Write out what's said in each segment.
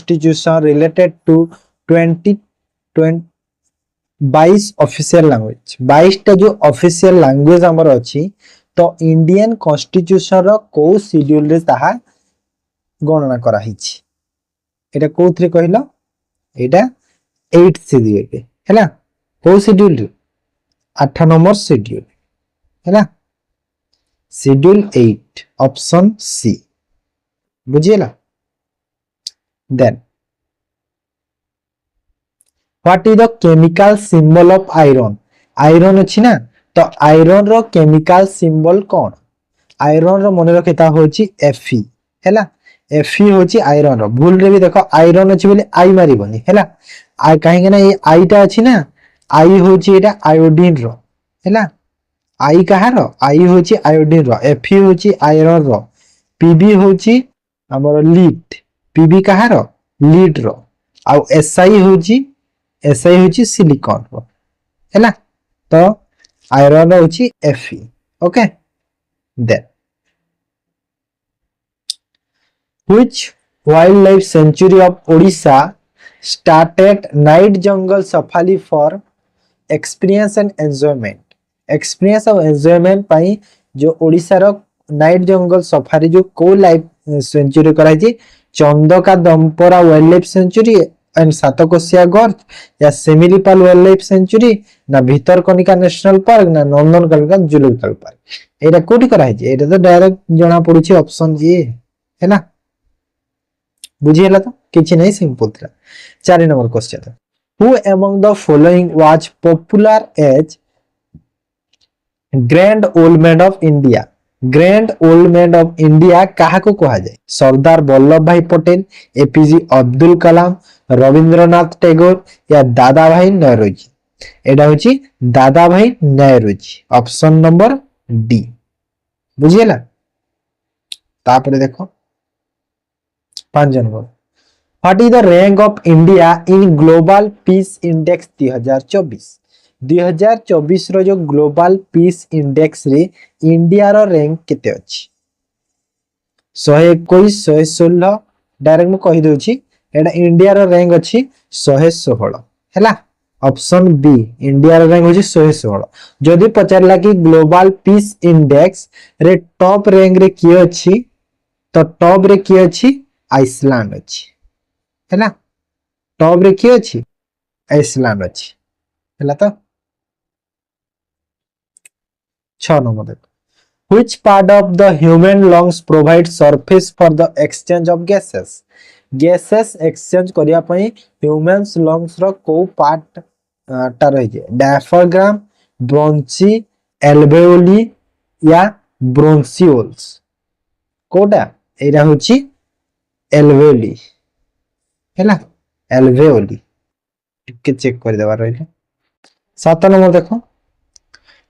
constitution related to 22 official language 22 टा जो official language हमर अछि तो इंडियन कॉन्स्टिट्यूशन रो को शेड्यूल रे ताहा गणना करा हिछि एटा कोथरे कहिलो एटा 8 शेड्यूल रे हैला को शेड्यूल रे 8 नंबर शेड्यूल हैला शेड्यूल 8 ऑप्शन सी बुझियला then what is the chemical symbol of iron iron अछि ना तो आयरन रो केमिकल सिंबल कोन आयरन रो मने रखिता होची Fe हैला Fe होची आयरन रो भूल रे भी देखो आयरन अछि बोली आई मारिबनी हैला आ काहे के ना ये आईटा अछि ना आई होची एटा आयोडीन रो हैला आई कहार आई होची आयोडीन रो Fe होची आयरन रो Pb होची हमर लीड Pb कहार लीड रो आ Si होची सिलिकॉन रो हैला तो आयरन होची Fe okay then which wildlife sanctuary of Odisha started night jungle safari for experience and enjoyment पाई जो ओडिसा रो नाइट जंगल सफारी जो को लाइफ सेंचुरी कराई छी Chandaka Dampara wildlife sanctuary and Satkosia gorge या सेमिलीपाल वाइल्ड लाइफ सेंचुरी ना भितरकनिका नेशनल पार्क ना नंदनकानन जूलॉजिकल पार्क एटा कोठी कराई छी एटा तो डायरेक्ट जणा पड़ुची ऑप्शन ए है ना बुझियला तो किछि नहीं सिंपल था 4 number question who among the following was popular as grand old man of India कहा को कहा जाए सरदार वल्लभ भाई पटेल एपीजे अब्दुल कलाम रविंद्रनाथ टैगोर या दादा भाई नौरोजी एडा होची Dadabhai Naoroji option number D बुझियला तापरे देखो 5 number what is the rank of India in global peace index 2024 रो जो ग्लोबल पीस इंडेक्स रे इंडिया रो रैंक केते अछि 121 116 डायरेक्ट म कहि दोछि एटा इंडिया रो रैंक अछि 116 हैला ऑप्शन बी इंडिया रो रैंक अछि 116 जदि पचारला कि ग्लोबल पीस इंडेक्स रे टॉप रैंक रे की अछि तो टॉप रे की अछि आइसलैंड अछि हैला टॉप रे की अछि आइसलैंड अछि हैला तो 6 नंबर देखो which part of the human lungs provide surface for the exchange of gases exchange करिया पई humans lungs रो को पार्ट टा रहि जे diaphragm bronchi alveoli या bronchioles कोडा एरा होची alveoli हैला alveoli के चेक कर देबा रहिले 7 नंबर देखो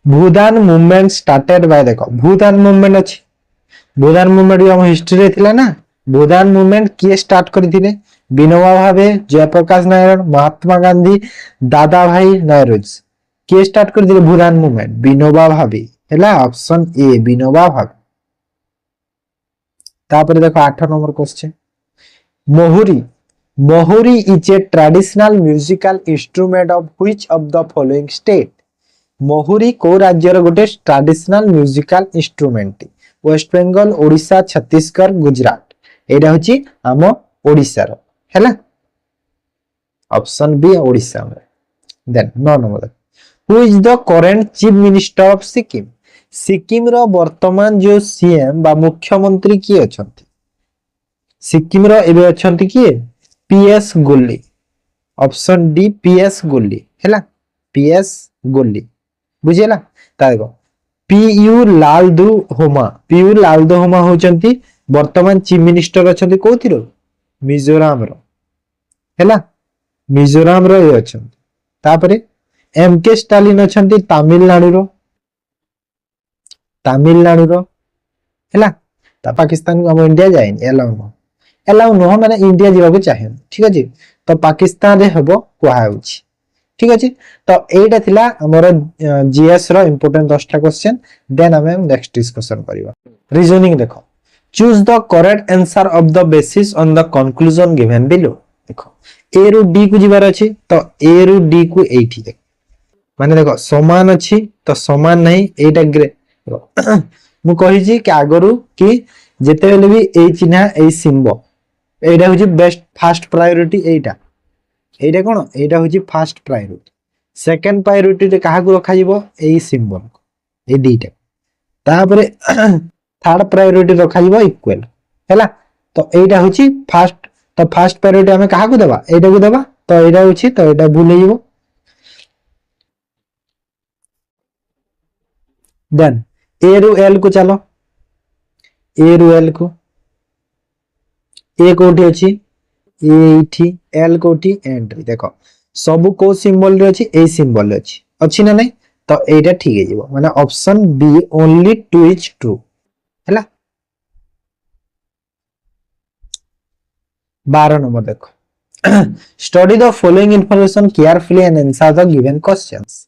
भूदान मूवमेंट स्टार्टेड बाय देखो भूदान मूवमेंट अछि भूदान मूवमेंट हम हिस्ट्री रे थिला ना भूदान मूवमेंट के स्टार्ट करथिले विनोबा भावे जयप्रकाश नारायण महात्मा गांधी दादा भाई नौरोजी के स्टार्ट करथिले भूदान मूवमेंट विनोबा भावे हैला ऑप्शन ए विनोबा भावे तापर देखो 8 number question Mohuri is a traditional musical instrument of which of the following state Mohuri को राज्य रो गोटे traditional musical instrument West Bengal Odisha Chhattisgarh Gujarat एटा होची हमो ओडिशा रो हैला ऑप्शन बी ओडिशा में then 9 number who is the current chief minister of Sikkim Sikkim रो वर्तमान जो सीएम बा मुख्यमंत्री की अछंती सिक्किम रो एबे अछंती की PS Golli option D PS Golli हैला पीएस गोल्ली बुझियला ता देखो पीयू लालदो होमा होचंती वर्तमान चीफ मिनिस्टर अछंती कोथिरो मिजोराम रो हैला मिजोराम रो ए अछंती तापरे एमके स्टालिन अछंती तमिलनाडु रो हैला ता पाकिस्तान को हम इंडिया जाइन एलाउ नो माने इंडिया जीवा को चाहे ठीक अछि तो पाकिस्तान रे हबो कोहा होछि ठीक अछि तो एटा थिला हमर जीएस रो इंपोर्टेंट 10टा क्वेश्चन देन हम नेक्स्ट डिस्कशन करिवा रीजनिंग देखो choose the correct answer of the basis on the conclusion given below देखो ए रु डी को जिबार अछि तो ए रु डी को एठी देख माने देखो समान अछि तो समान नहीं एटा ग्रे मु कहि छी कि आगरु कि जेते बेले भी ए चिन्हा ए सिंबल एटा होची बेस्ट फास्ट प्रायोरिटी एटा एटा कोन एटा होची फास्ट प्रायोरिटी सेकंड प्रायोरिटी रे काहा को रखा जिवो ए सिंबल को ए दीटा तापरे थर्ड प्रायोरिटी रखा जिवो इक्वल हैला तो एटा होची फास्ट तो फास्ट प्रायोरिटी हमें काहा को देबा एटा को देबा तो एटा होची तो एटा भूल जिवो देन ए रु एल को चलो ए रु एल को ए कोठी अछि एठी एल कोठी एंट्री देखो सब को सिंबल रे अछि ए सिंबल रे अछि ना नहीं तो एटा ठीक है जीवो माने option B only 2 is true हैला 12 नंबर देखो study the following information carefully and answer the given questions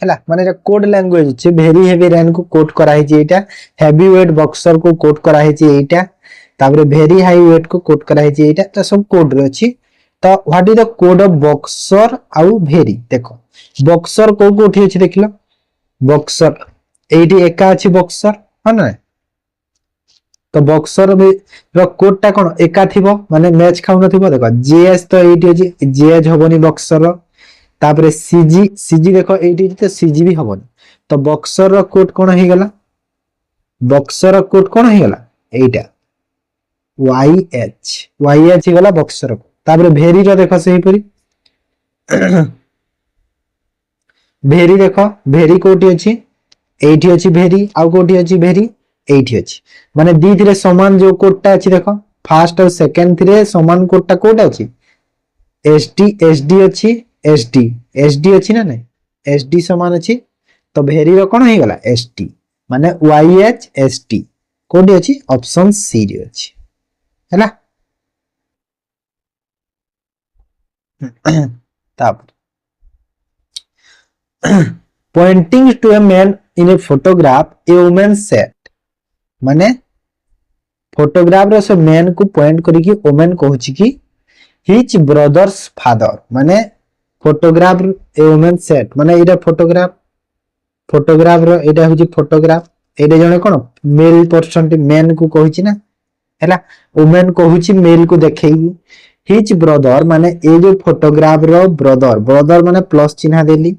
हैला माने जे कोड लैंग्वेज छै वेरी हेवी रेन को कोड करा है जे एटा हेवी वेट बॉक्सर को कोड करा है जे एटा ताबरे वेरी हाई वेट को कोड करा है जे एटा तो सब कोड रे अछि तो what is the code of boxer आउ वेरी देखो बॉक्सर को कोठी अछि देखिलो बॉक्सर एटी एका अछि बॉक्सर ह ना तो बॉक्सर रो कोड टा कोन एका थिबो माने मैच खाउ न थिबो देखो जेएस तो एटी अछि जेएस होबनी बॉक्सर रो तापरे सीजी सीजी देखो एटी तो सीजी भी होबनी तो बॉक्सर रो कोड कोन हे गला बॉक्सर रो कोड कोन हे गला एटा YH गला बॉक्सर को तापरे भेरी रो देखो सही परी भेरी देखो भेरी कोठी अछि एठी अछि भेरी आउ कोठी अछि भेरी एठी अछि माने दी थिरे समान जो कोडटा अछि देखो फर्स्ट और सेकंड थिरे समान कोडटा कोड अछि एसडी अछि एसडी अछि ना नहीं एसडी समान अछि तो भेरी रो कोन हे गला एसटी माने YHST कोडी अछि ऑप्शन सी रे अछि हैला तब pointing to a man in a photograph a woman said माने फोटोग्राफ रो से मैन को पॉइंट करी कि वुमेन कहूची कि हिज ब्रदर्स फादर माने फोटोग्राफ ए वुमेन सेट माने एटा फोटोग्राफ रो एटा होची फोटोग्राफ एटा जने कोन मेल पर्सन मैन को कहूची ना हैला वुमेन कहूची मेल को देखेई हिज ब्रदर माने ए जो फोटोग्राफ रो ब्रदर माने प्लस चिन्ह देली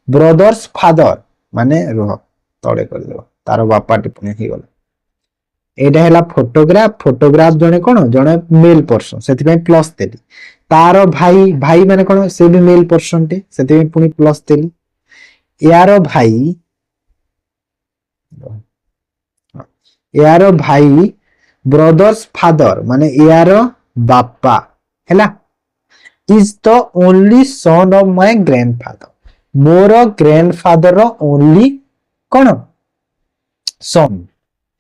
ब्रदर्स फादर माने रोह तळे कर देबो तार बापा टिप्पणी हे गला एटा हैला फोटोग्राफ जने कोन जने मेल पर्सन सेति पे प्लस देली तार भाई माने कोन से भी मेल पर्सन टे सेति पे पुनी प्लस देली यारो भाई ब्रदर्स फादर माने यारो बापा हैला is the only son of my grandfather मोर ग्रैंडफादर ओनली कोन सन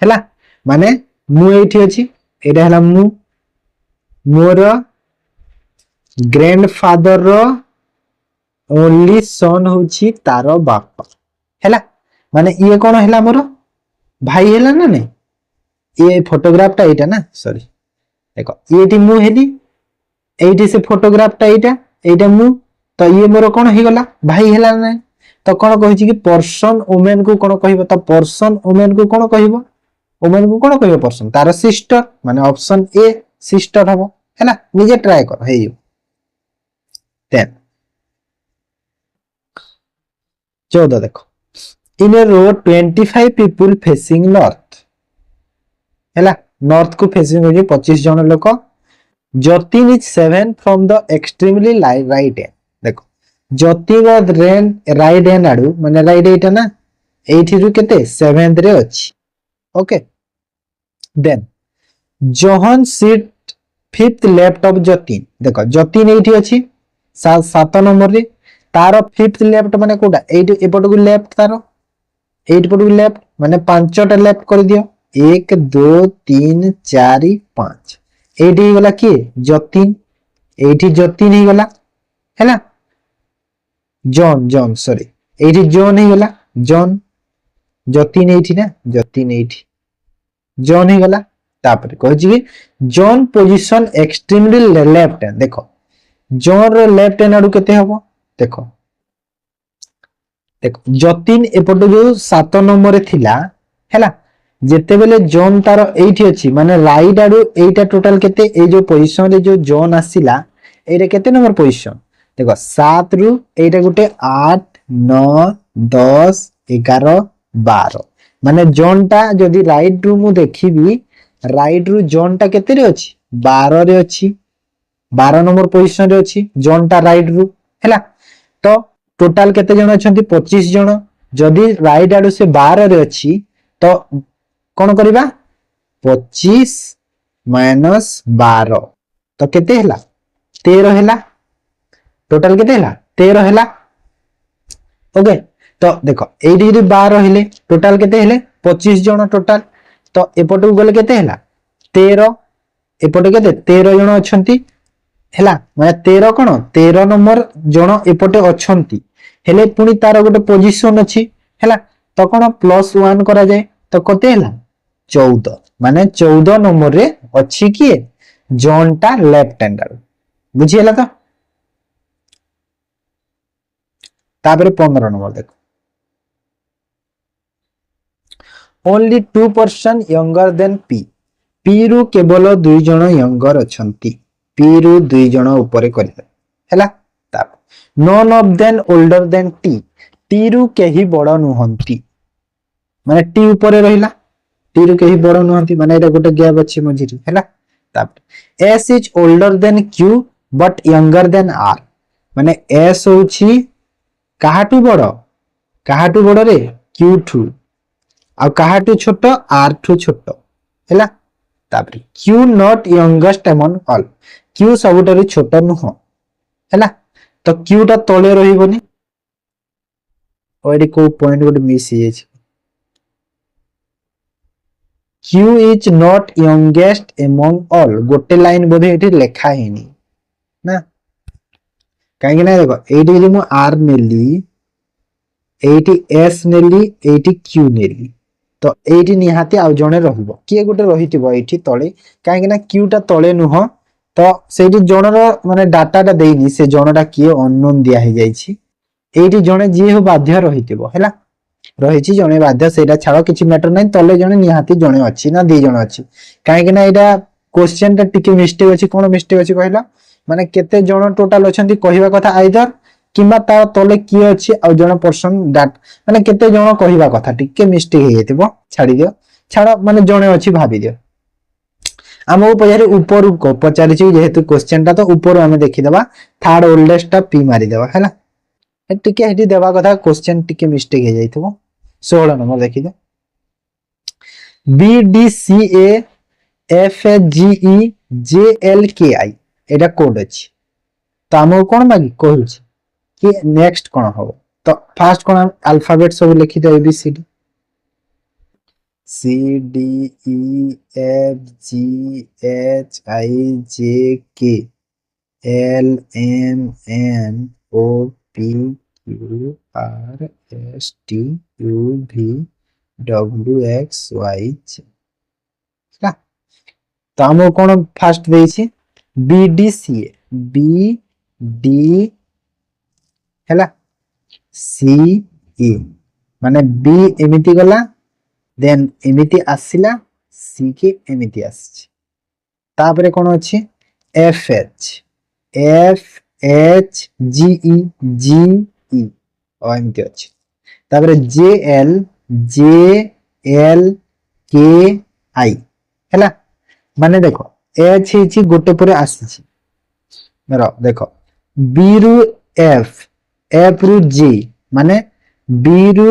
हैला माने मु एठी अछि एटा हैला मु मोर ग्रैंडफादर रो ओनली सन होछि तारो बापा हैला माने ये कोन हैला मोर भाई हैला ना नहीं ये फोटोग्राफ टा एटा ना सॉरी देखो एटी मु हेली एटी से फोटोग्राफ टा एटा मु तो ये मोर कोन हे गला भाई हैला ना तो कोन कहि छी कि पर्सन वुमेन को कोन कहिबो तो पर्सन वुमेन को कोन कहिबो वुमेन को कोन कहिबो पर्सन तार सिस्टर माने ऑप्शन ए सिस्टर हबो हैला निजे ट्राई कर हे 10 14 देखो इन ए रो 25 पीपल फेसिंग नॉर्थ हैला नॉर्थ को फेसिंग हो 25 जन लोक Jatin is 7 from the extremely right hand देखो जतिन रेन राइट हैंड आडू माने राइट एटा ना एठी रु केते 7th रे अछि okay then John seat 5th left of Jatin देखो जतिन एठी अछि 7 नंबर रे तार 5th लेफ्ट माने कोडा एठी एपट को लेफ्ट तार एठी पट को लेफ्ट माने 5टा लेफ्ट कर दियो 1 2 3 4 5 एठी गला की जतिन एठी जतिन ही गला हैला जॉन सॉरी एठी जॉन ही गला जॉन जतिन एठी ना जतिन एठी जॉन ही गला तापर कहै छी कि John position extremely left hand देखो जॉन रो लेफ्ट हैंड आडू केते हबो देखो देखो जतिन एपटो जो 7 नंबर रे थिला हैला जेते बेले जॉन तार एठी अछि माने राइट आडू एटा टोटल केते ए जो पोजीशन रे जो जॉन आसीला एटा केते नंबर पोजीशन देखो 7 रु एटा गुटे 8 9 10 11 12 माने जॉन टा जदी राइट रु मु देखिबी राइट रु जॉन टा केते रे अछि 12 रे अछि 12 नंबर पोजीशन रे अछि जॉन टा राइट रु हैला तो टोटल केते जण अछंती 25 जण जदी राइट आडू से 12 रे अछि तो कोन करबा 25 माइनस 12 तो केते हैला 13 हैला टोटल केते हैला 13 हैला ओके तो देखो एडी जदी 12 हेले टोटल केते हेले 25 जण टोटल तो एपटू गले केते हैला 13 एपटे केते 13 जण अछंती हैला माने 13 कोन 13 नंबर जण एपटे अछंती हेले पुनी तार गोटे पोजीशन अछि हैला तो कोन +1 करा जाय तो कते हैला 14 माने 14 नंबर रे अछि किए जॉन टा लेफ्ट हैंडर बुझी हैला तो तापर 15 नंबर देखो only 2% younger than P P रु केवल 2 जण यंगर अछंती पी रु 2 जण ऊपर करले हैला ताप none of them older than T T रु केही बड़ नुहंती माने टी ऊपर रहिला टी रु केही बड़ नुहंती माने एटा गोटे गैप अछि मझिरी हैला ताप S is older than Q but younger than R माने एस होछि काहाटू बड़ रे क्यू ठू आ काहाटू छोटो आर ठू छोटो हैला तापर Q not youngest among all Q सबुटारी छोटो नुह हैला तो क्यू टा तळे रहिबोनी ओडी को पॉइंट गोटे मिस हे अछि Q is not youngest among all गोटे लाइन बोधे एठी लेखा हेनी ना काहे ना देखो एठी जे मु आर नेली एठी एस नेली एठी क्यू नेली तो एठी निहाती आउ जणे रहिबो किए गोटे रहितिबो एठी तळे काहे ना क्यू टा तळे नुह तो सेठी जणर माने डाटा टा देइनी से जणटा किए अननोन दिया हे जाईछि एठी जणे जी हो बाध्य रहितिबो हैला रहिछि जणे बाध्य सेटा छाड़ो किछि मैटर नै तले जणे निहाती जणे अछि ना दी जण अछि काहे ना एटा क्वेश्चन टा टिके मिस्टेक अछि कोन मिस्टेक अछि कहला माने केते जण टोटल अछंती कहिबा कथा आइदर किंबा ता तले की अछि आ जण पर्सन डाट माने केते जण कहिबा कथा टिके मिस्टेक हे जेतिबो छाडी दियो छाड़ो माने जणे अछि भाबी दियो हमो पहिले ऊपर को पचारि छि जेहेतु क्वेश्चन टा तो ऊपर हमें देखि देबा थर्ड ओल्डेस्ट टा पी मारी देबा हैला टिके हेटी देबा कथा क्वेश्चन टिके मिस्टेक हे जाइथबो 16 नंबर देखि दे B D C A F A G E J L K I Etah code अछि तो हमो कोन मागी कहू छि कि नेक्स्ट कोन हो तो फर्स्ट कोन अल्फाबेट सब लिखि दे ABCD C D E F G H I J K L M N O P Q R S T U V W X Y Z ହେଲା ତ ଆମକୁ କଣ ଫାଷ୍ଟ ଦେଇଛି B D C A B D ହେଲା C E माने B एमिति गला then एमिति आसिला सी के एमिति आछि तापरे कोन अछि एफ एच जी ई ओ एमिति अछि तापरे जे एल के आई हैला माने देखो एच हिची गोटे परे आछि मेरा देखो बी रु एफ रु जी माने बी रु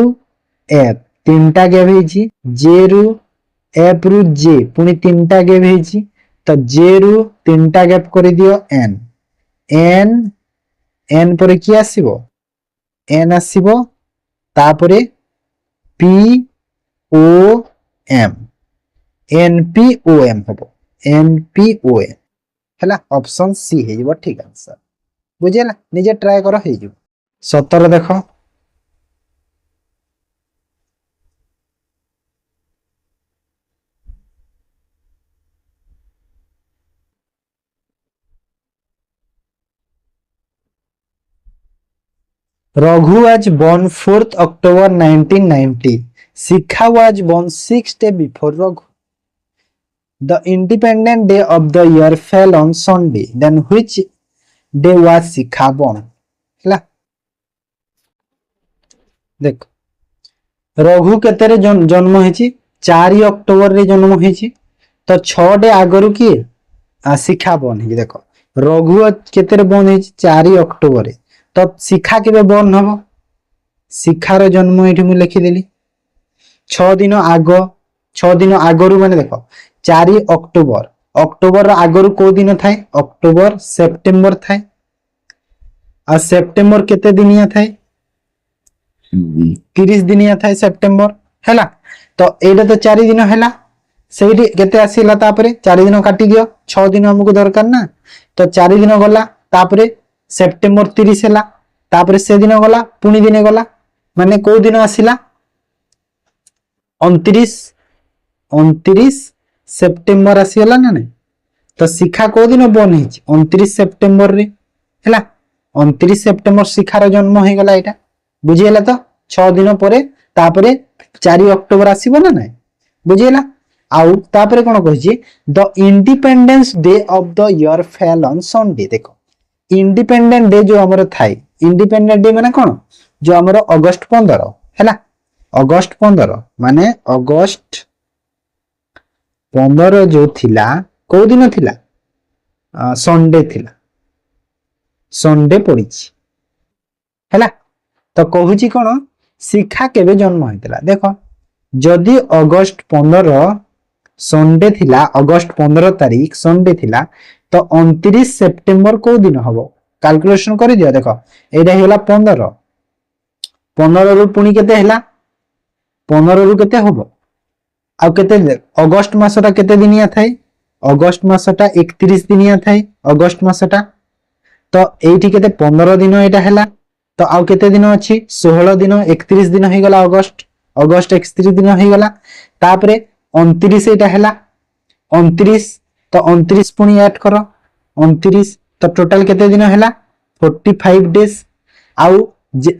एफ तीनटा गैप हेची जे रु एफ रु जे पुनी तीनटा गैप हेची तो जे रु तीनटा गैप कर दियो एन परे की आसीबो एन आसीबो तापरे P O M N P O M हबो एन पी ओ एम हैला ऑप्शन सी हे जबो ठीक आंसर बुझेला निजे ट्राई करो हे जबो 17 देखो Raghu was born 4th October 1990. Sikha was born 6 days before Raghu. The independent day of the year fell on Sunday. Then which day was Sikha born? ହେଲା ଦେଖ ରଘୁ କେତେରେ ଜନ୍ମ ହେଇଛି 4 ଅକ୍ଟୋବର ରେ ଜନ୍ମ ହେଇଛି ତ 6 ଡେ ଆଗରୁ କିଏ ଶିଖା ବର୍ନ ହେଇଛି ଦେଖ ରଘୁ କେତେରେ ବର୍ନ ହେଇଛି 4 ଅକ୍ଟୋବର ରେ ତ ଶିଖା କେବେ ବର୍ନ ହବ ଶିଖାର ଜନ୍ମ ଏଠି ମୁଁ ଲେଖିଦେଲି 6 ଦିନ ଆଗରୁ ମାନେ ଦେଖ 4 ଅକ୍ଟୋବର ଅକ୍ଟୋବର ଆଗରୁ କୋଉ ଦିନ ଥାଏ ଅକ୍ଟୋବର ସେପ୍ଟେମ୍ବର ଥାଏ ଆଉ ସେପ୍ଟେମ୍ବର କେତେ ଦିନିଆ ଥାଏ 30 ଦିନିଆ ଥାଏ ସେପ୍ଟେମ୍ବର ହେଲା ତ ଏଇଟା ତ 4 ଦିନ ହେଲା ସେଇଠି କେତେ ଆସିଲା ତାପରେ 4 ଦିନ କାଟି ଦିଅ 6 ଦିନ ଆମକୁ ଦରକାର ନା ତ 4 ଦିନ ଗଲା ତାପରେ ସେପ୍ଟେମ୍ବର 30 ହେଲା ତାପରେ ସେ ଦିନ ଗଲା ପୁଣି ଦିନେ ଗଲା ମାନେ କୋଉ ଦିନ ଆସିଲା 29 ସେପ୍ଟେମ୍ବର ଆସିଗଲା ନା ନାଇଁ ତ ଶିଖା କୋଉ ଦିନ ବର୍ନ ହେଇଛି 29 ସେପ୍ଟେମ୍ବର ରେ ହେଲା 29 ସେପ୍ଟେମ୍ବର ଶିଖାର ଜନ୍ମ ହେଇଗଲା ଏଇଟା ବୁଝିହେଲା ତ 6 ଦିନ ପରେ ତାପରେ 4 ଅକ୍ଟୋବର ଆସିବ ନା ନାଇଁ ବୁଝିହେଲା ଆଉ ତାପରେ କଣ କହିଛି the independence day of the year fell on Sunday ଦେଖ ଇଣ୍ଡିପେଣ୍ଡେଣ୍ଟ ଡେ जो हमर थाई इंडिपेंडेंट डे माने कोन जो हमर अगस्त 15 हैला अगस्त 15 माने अगस्त 15 जो थिला को दिन थिला संडे थिला संडे पड़ी हैला तो कहूची कोन शिखा केबे जन्म होइतला देखो जदि अगस्त 15 संडे थिला अगस्त 15 तारीख संडे थिला तो 29 सेप्टेम्बर को दिन हबो कैलकुलेशन कर दियो देखो एटा हेला 15 रु पुनी केते हेला 15 रु केते हबो आ केते अगस्त मासटा केते दिनिया थाई अगस्त मासटा 31 दिनिया थाई अगस्त मासटा तो एठी केते 15 दिन एटा हेला तो आउ केते दिन अछि 16 दिन 31 दिन हे गला अगस्त 31 दिन हे गला तापरे 29 एटा हेला 29 तो 29 पुनी ऐड करो 29 तो टोटल केते दिन हेला 45 डेज आउ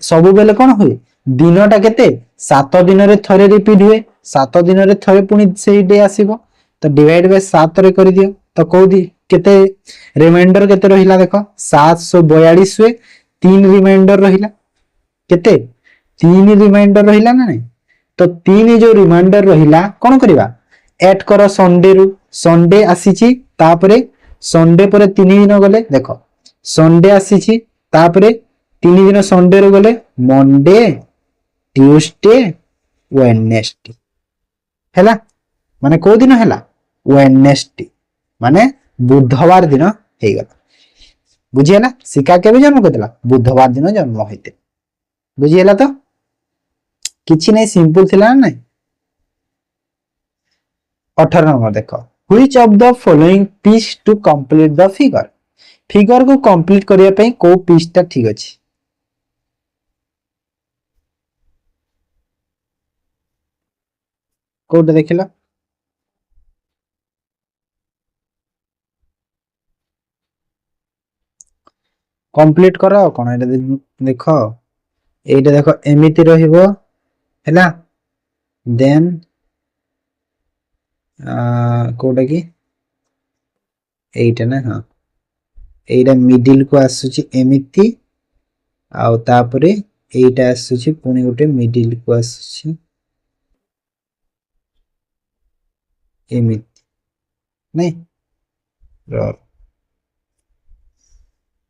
सब बेले कोन होय दिनटा केते 7 दिन रे थरे रिपीट हुए 7 दिन रे थरे पुनी सेही डे आसीबो तो डिवाइड बाय 7 रे कर दियो तो कोदी केते रिमाइंडर केते रहिला देखो 742 हुए 3 रिमाइंडर रहिला केते 3 रिमाइंडर रहिला ना नहीं तो 3 जो रिमाइंडर रहिला कोन करबा ऐड करो संडे रु संडे आसीची तापरे संडे परे 3 दिन गले देखो संडे आसीची तापरे 3 दिन संडे रो गले मंडे ट्यूसडे वेडनेसडे हैला माने को दिन हैला वेडनेसडे माने बुधवार दिन हे गला बुझियला शिका केबे जन्म करतला बुधवार दिन जन्म होइते बुझियला तो किछि नै सिंपल थिला नै 18 नंबर देखो which of the following piece to complete the figure figure को कंप्लीट करिया पई को पीसटा ठीक अछि कोड देखिला कंप्लीट करो कोन एटा देखो एटा देखो एमिति रहिबो हैला देन कोडा की एटा ना हां एटा मिडिल को आसुची एमिति आउ तापरे एटा आसुची पुनी गोटे मिडिल को आसुची एमिति नहीं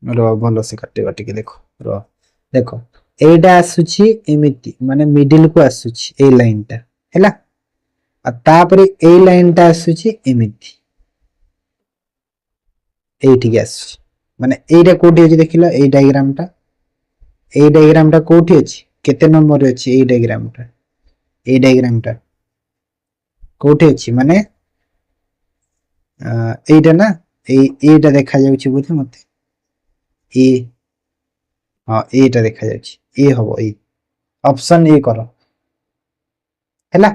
रो भलो से काटेबा टिके देखो रो देखो एटा आसुची एमिति माने मिडिल को आसुची ए लाइनटा हैला आ तापरे ए लाइनटा आसुची एमिति एठी के आसुची माने एटा कोठी अछि देखिलो ए डायग्रामटा कोठी अछि केते नंबर रे अछि ए डायग्रामटा कोठी अछि माने एटा ना एटा देखा जाउची बुझे मते ए हां एटा देखा जाउची ए हबो ए ऑप्शन ए करो हैला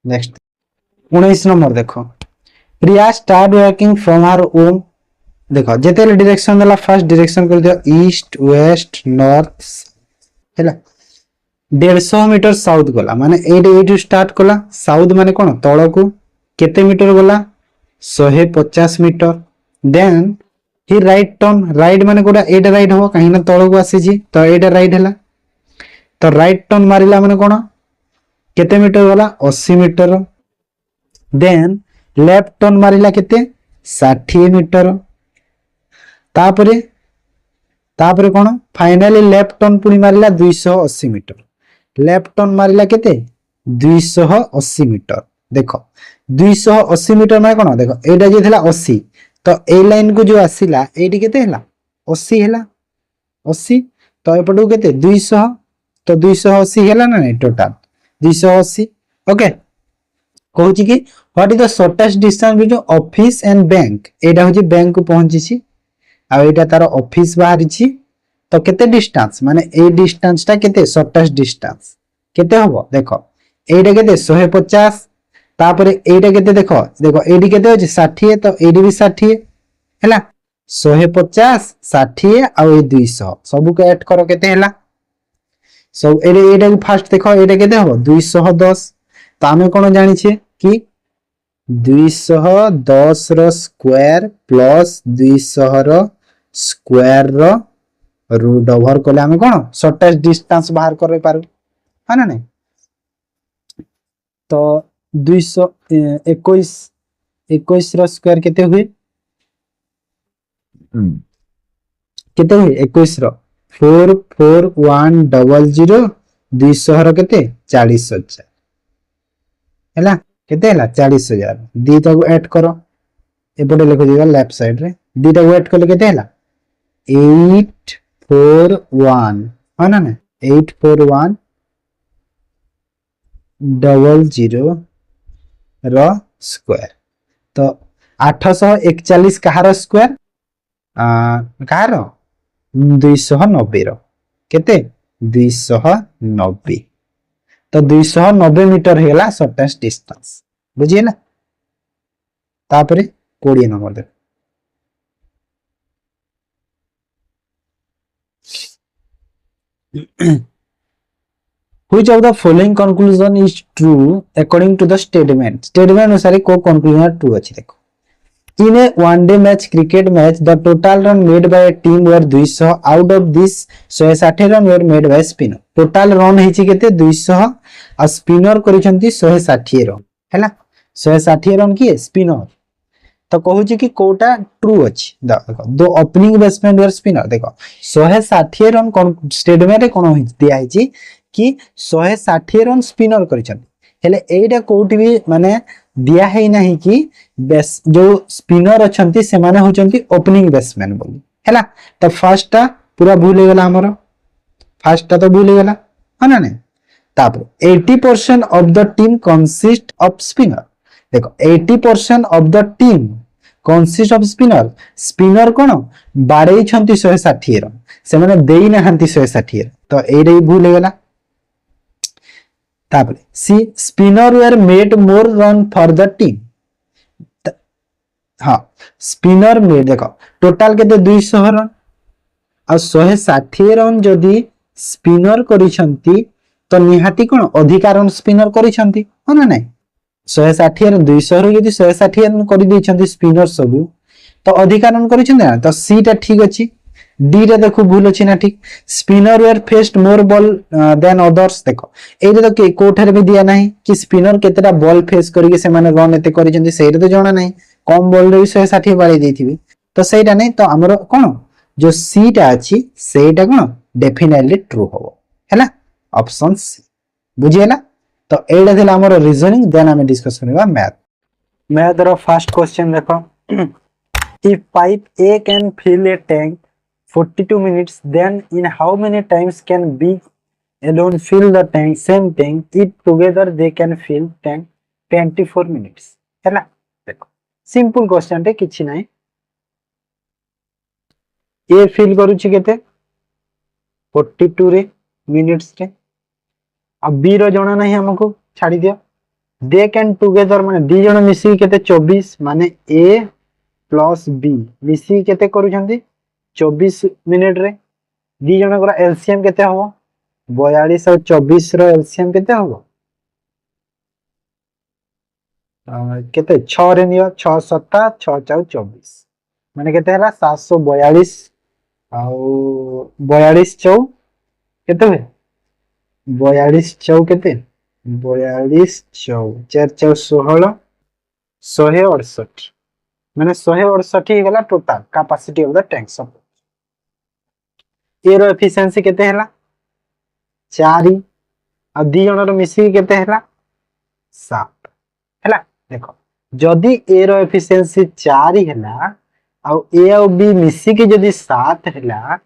नेक्स्ट 19 नंबर देखो Priya start working from her home देखो जेते डायरेक्शन देला फर्स्ट डायरेक्शन कर दियो ईस्ट वेस्ट नॉर्थ हैला 150 मीटर साउथ गला माने एटू स्टार्ट कला साउथ माने कोन तळ को केते मीटर गला 150 metre then he right turn right माने कोडा एटा राइट हो काहे ना तळ को आसी जी तो एटा राइट हैला तो राइट टर्न मारिला माने कोन केते मीटर गला 80 मीटर देन लेफ्ट टर्न मारिला केते 60 मीटर तापरे तापरे कोन फाइनली लेफ्ट टर्न पुनी मारिला 280 मीटर लेफ्ट टर्न मारिला केते 280 मीटर देखो 280 मीटर माने कोन देखो एटा जे थिला 80 तो ए लाइन को जो आसीला एटी केते हैला 80 हैला 80 तो एपटू केते 200 तो 280 हैला ना नहीं टोटल 280 ओके कहूची कि what is the shortest distance between office and bank एटा होची बैंक को पहुंची छी आ एटा तार ऑफिस बाहर छी तो केते डिस्टेंस माने ए डिस्टेंस ता केते शॉर्टेस्ट डिस्टेंस केते होबो देखो एटा केते 150 तापरे एटा केते देखो देखो एडी केते होची 60 तो एडी भी 60 हैला 150 60 आ 200 सब को ऐड करो केते हैला सब एटा फर्स्ट देखो एटा केते होबो 210 तो आमे कोन जानि छे कि 210 रो स्क्वायर प्लस 200 रो स्क्वायर रो रूट ओवर कोले आमे कोन शॉर्टेस्ट डिस्टेंस बाहर करे पारु है ना नहीं तो 221 21 रो स्क्वायर केते हुए केते हुए 21 रो 44100 200 रो केते 40000 हैला केते हैला 40000 दीटा को ऐड करो एपटे लिखो दिबा लेफ्ट साइड रे दीटा को ऐड करले केते हैला 841 है ना 84100 रो स्क्वायर तो 841 कहार स्क्वायर कहार 290 रो केते 290 तो 290 मीटर हेला शॉर्टेस्ट डिस्टेंस बुझिए ना तापरे 20 number they Which of the following conclusion is true according to the statement? Statement अनुसार को conclusion true अछि देखो. In a one-day match, cricket match, the total run made by a team were 200. Out of this, 160 run were made by spinner. Total run ହେଇछि केते 200 आ spinner करिसंती 160 run हैला 160 run किए spinner तो कहूची कि Kota true अछि देखो दो ओपनिंग बैट्समैन वर spinner देखो 160 run statement रे कोन दिया हैछि कि 160 रन स्पिनर करिसंती हेले एटा कोठी भी माने दिया है नहीं कि जो स्पिनर अछंती से माने होचंती ओपनिंग बैट्समैन बोली हैला तो फर्स्ट ता पूरा भूल गेला हमरो फर्स्ट ता तो भूल गेला है ना नहीं तापर 80% of the team consist of spinner देखो 80% of the team consist of spinner spinner कोन बाडे छंती 160 रन से माने देई नहंती 160 तो एरे भूल गेला तापर सी spinner were made more run for the team हाँ स्पिनर मेड देखो टोटल केते 200 रन आ 160 रन जदी स्पिनर करिसंती तो निहाती कोन अधिकार रन स्पिनर करिसंती हो ना नहीं 160 रन 200 रो यदि 160 रन करि दैछंती स्पिनर सब तो अधिकार रन करिसंती ना तो सी टा ठीक अछि डी रे देखो भूल अछि ना ठीक spinner were faced more ball than others देखो एरे तो के कोठर भी दिया नहीं कि स्पिनर केतेटा बॉल फेस करके से माने रन एते करिसंती सेरे तो जाना नहीं कम बॉल रे 160 बाळी देथिबी तो सेटा नहीं तो हमरो कोन जो सी टा अछि सेटा कोन डेफिनेटली ट्रू होबो हैला ऑप्शन सी बुझिएला तो एडा थिला हमरो रीजनिंग देन हम डिस्कस करबा मैथ रो फर्स्ट क्वेश्चन देखो if pipe A can fill a tank 42 minutes then in how many times can B alone fill the same tank if together they can fill tank 24 minutes हैला देखो simple question टे किछि नाही A fill करूछि केते 42 रे minutes रे अब B रो जणा नाही हमको छाडी दियो दे कैन टुगेदर माने दी जण मिसी केते 24 माने ए प्लस बी मिसी केते करूछंती 24 मिनिट रे दी जनकर एलसीएम केते हो 42 और 24 रो एलसीएम केते हो केते 6 रे नियो 6 7 6 4 24 माने केते हला 742 आउ 42 चौ केते हुए 42 चौ केते 42 चौ 4 चौ 16 168 माने 168 ही गला total capacity of the tank सब एरो एफिशिएंसी केते हला 4 आ दी जण रो मिसी केते हला 7 हला देखो जदी ए रो एफिशिएंसी 4 हला आ ए और बी मिसी के जदी 7 हला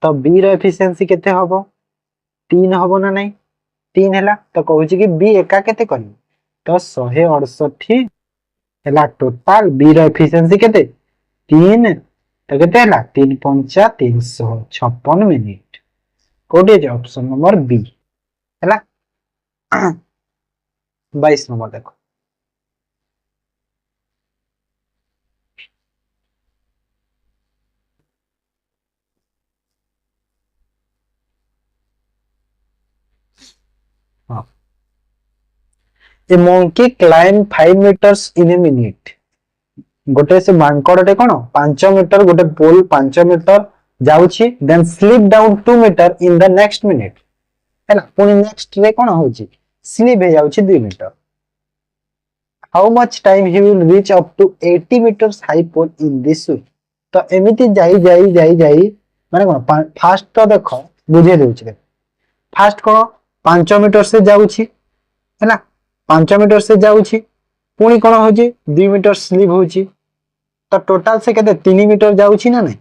तो बी रो एफिशिएंसी केते हबो 3 हबो ना नहीं 3 हला तो कहू छी कि बी एका केते करी तो 168 हला टोटल बी रो एफिशिएंसी केते 3 तो केते हला 3 पंचा 356 मिनिट कोडी जे ऑप्शन नंबर बी हला 22 नंबर देखो हाँ ए monkey climb 5 meters in a minute गोटे से मांकड़टे कोन 5 मीटर गोटे पोल 5 मीटर जाउछि then slip down 2 metre in the next minute हैला पुनी नेक्स्ट रे कोन होछि स्लिप हे जाउछि 2 metre how much time he will reach up to 80 metres high pole in this way तो एमिति जाई माने कोन फास्ट तो देखो बुझे देउछि फास्ट कोन 5 मीटर से जाउछि हैला 5 मीटर से जाउछि पुनी कोन होछि 2 मीटर स्लिप होछि तो टोटल से केते 3 मीटर जाउछि ना नहीं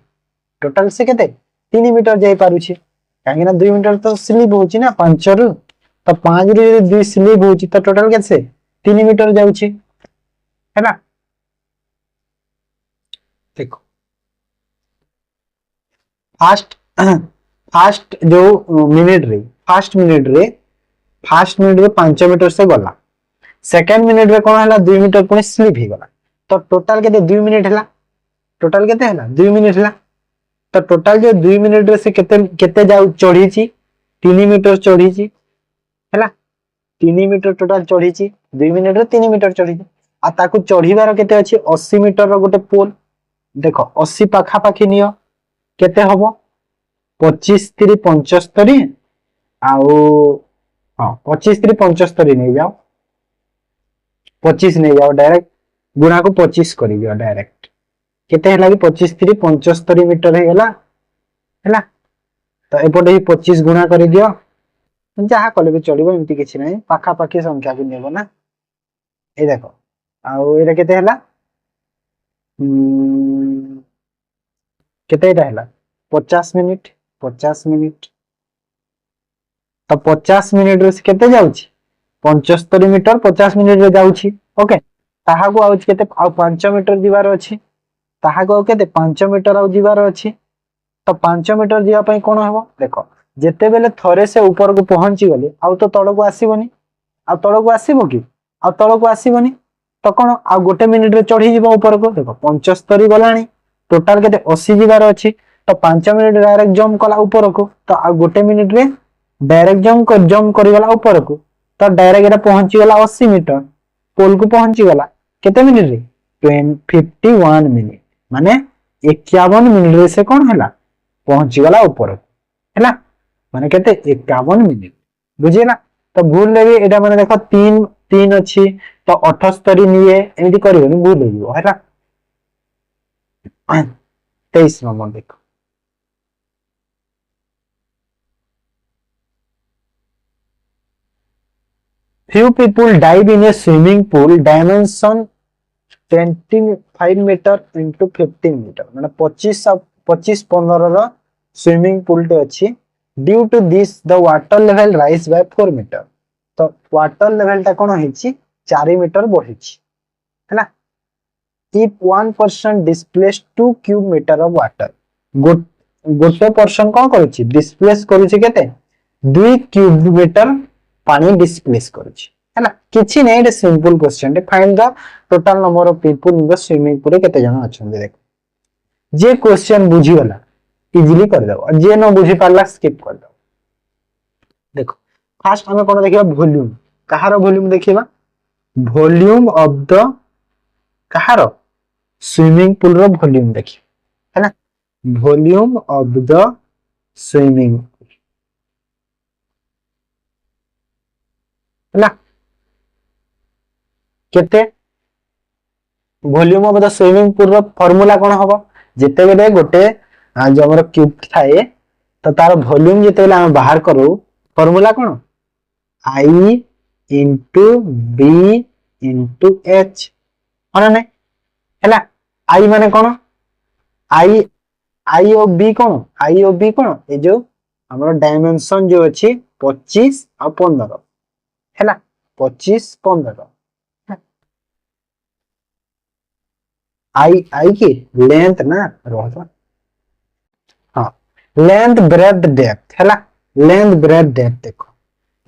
टोटल से केते 3 मीटर जाई पारुछि काहे ना 2 मीटर तो स्लिप होछि ना 5 रु तो 5 रु 2 स्लिप होछि तो टोटल केते 3 मीटर जाउछि है ना देखो फास्ट फास्ट जो मिनिट रे फास्ट मिनिट रे 5 मीटर से गला सेकंड मिनिट रे कोन हला 2 मीटर पुनी स्लिप ही गला तो टोटल केते 2 मिनिट हला टोटल केते हला 2 मिनिट हला तो टोटल जो 2 मिनिट रे से केते केते जाउ चढ़ीची 3 मीटर चढ़ीची हला 3 मीटर टोटल चढ़ीची 2 मिनिट रे 3 मीटर चढ़ीची आ ताकू चढ़ीबार केते अछि 80 मीटर रो गोटे पोल देखो 80 पाखा पाखी नियो केते हबो 25 3 75 आउ हां 25 3 75 नै जाओ 25 नहीं जाओ डायरेक्ट गुणा को 25 कर दियो डायरेक्ट केते हला कि 25 3 75 मीटर हे गला हला तो एपटे ही 25 गुणा कर दियो जहा कले भी चलिबो एमती किछि नै पाखा पाखी संख्या को नेबो ना ए देखो आउ एटा केते हला केते एटा हला 50 मिनिट तो 50 मिनिट रे केते जाउछि 75 मीटर 50 मिनिट रे जाउछि ओके ताहा को आउछि केते आ 5 मीटर जीवार अछि ताहा को केते 5 मीटर आउ जीवार अछि तो 5 मीटर जिया पई कोन हेबो देखो जेते बेले थरे से ऊपर को पहुंची गले आ तो तळ को आसीबोनी आ तळ को आसीबो कि आ तळ को आसीबोनी तो कोन आ गोटे मिनिट रे चढ़ी जीवो ऊपर को देखो 75 गलानी टोटल केते 80 जीवार अछि तो 5 मिनिट डायरेक्ट जंप कला ऊपर को तो आ गोटे मिनिट रे डायरेक्ट जंप करी गला ऊपर को तो डायरेक्ट एटा पहुंची गला 80 मीटर पोल को पहुंची गला केते मिनिट रे 51 मिनिट माने 51 मिनिट रे से कोन हला पहुंची गला ऊपर हला माने केते 51 मिनिट बुझिला तो भूल लेबी एटा माने देखो 3 अछि तो 78 निये एमिति करिवनी भूल लेबो हला 23 नंबर देखो few people dive in a swimming pool dimension 25 meter into 15 meter माने 25 15 रो स्विमिंग पूल टे अछि due to this the water level rise by 4 metre तो वाटर लेवल ता कोन हिची 4 मीटर बढ़िची हैला if 1% displaced 2 cube metre of water गोटे person कोन करूची डिस्प्लेस करूची केते 2 क्यूब मीटर पानी डिस्प्लेस करूची हैला किछि नै एटा सिंपल क्वेश्चन टे find the total number of people in the swimming pool केते जण अछन देखो जे क्वेश्चन बुझी वाला इजीली कर दो और जे न बुझी पारला स्किप कर दो देखो फास्ट हमें कोन देखिबा वॉल्यूम कहारो वॉल्यूम देखिबा वॉल्यूम ऑफ द कहारो स्विमिंग पूल रो वॉल्यूम देखि हैना वॉल्यूम ऑफ द स्विमिंग हैना केते volume of the swimming pool रो फार्मूला कोन हबो जेते बेले गोटे जो हमर क्यूब थाए तो तार वॉल्यूम जेते बेले हम बाहर करू formula cone I into B into H माने नै हैला I माने कोन I I of B cone I of B कोन ए जो हमर डायमेंशन जो अछि 25 आ 15 हैला 25 15 I की लेंथ ना रहत हां लेंथ ब्रेथ डेप्थ हैला लेंथ ब्रेथ डेप्थ देखो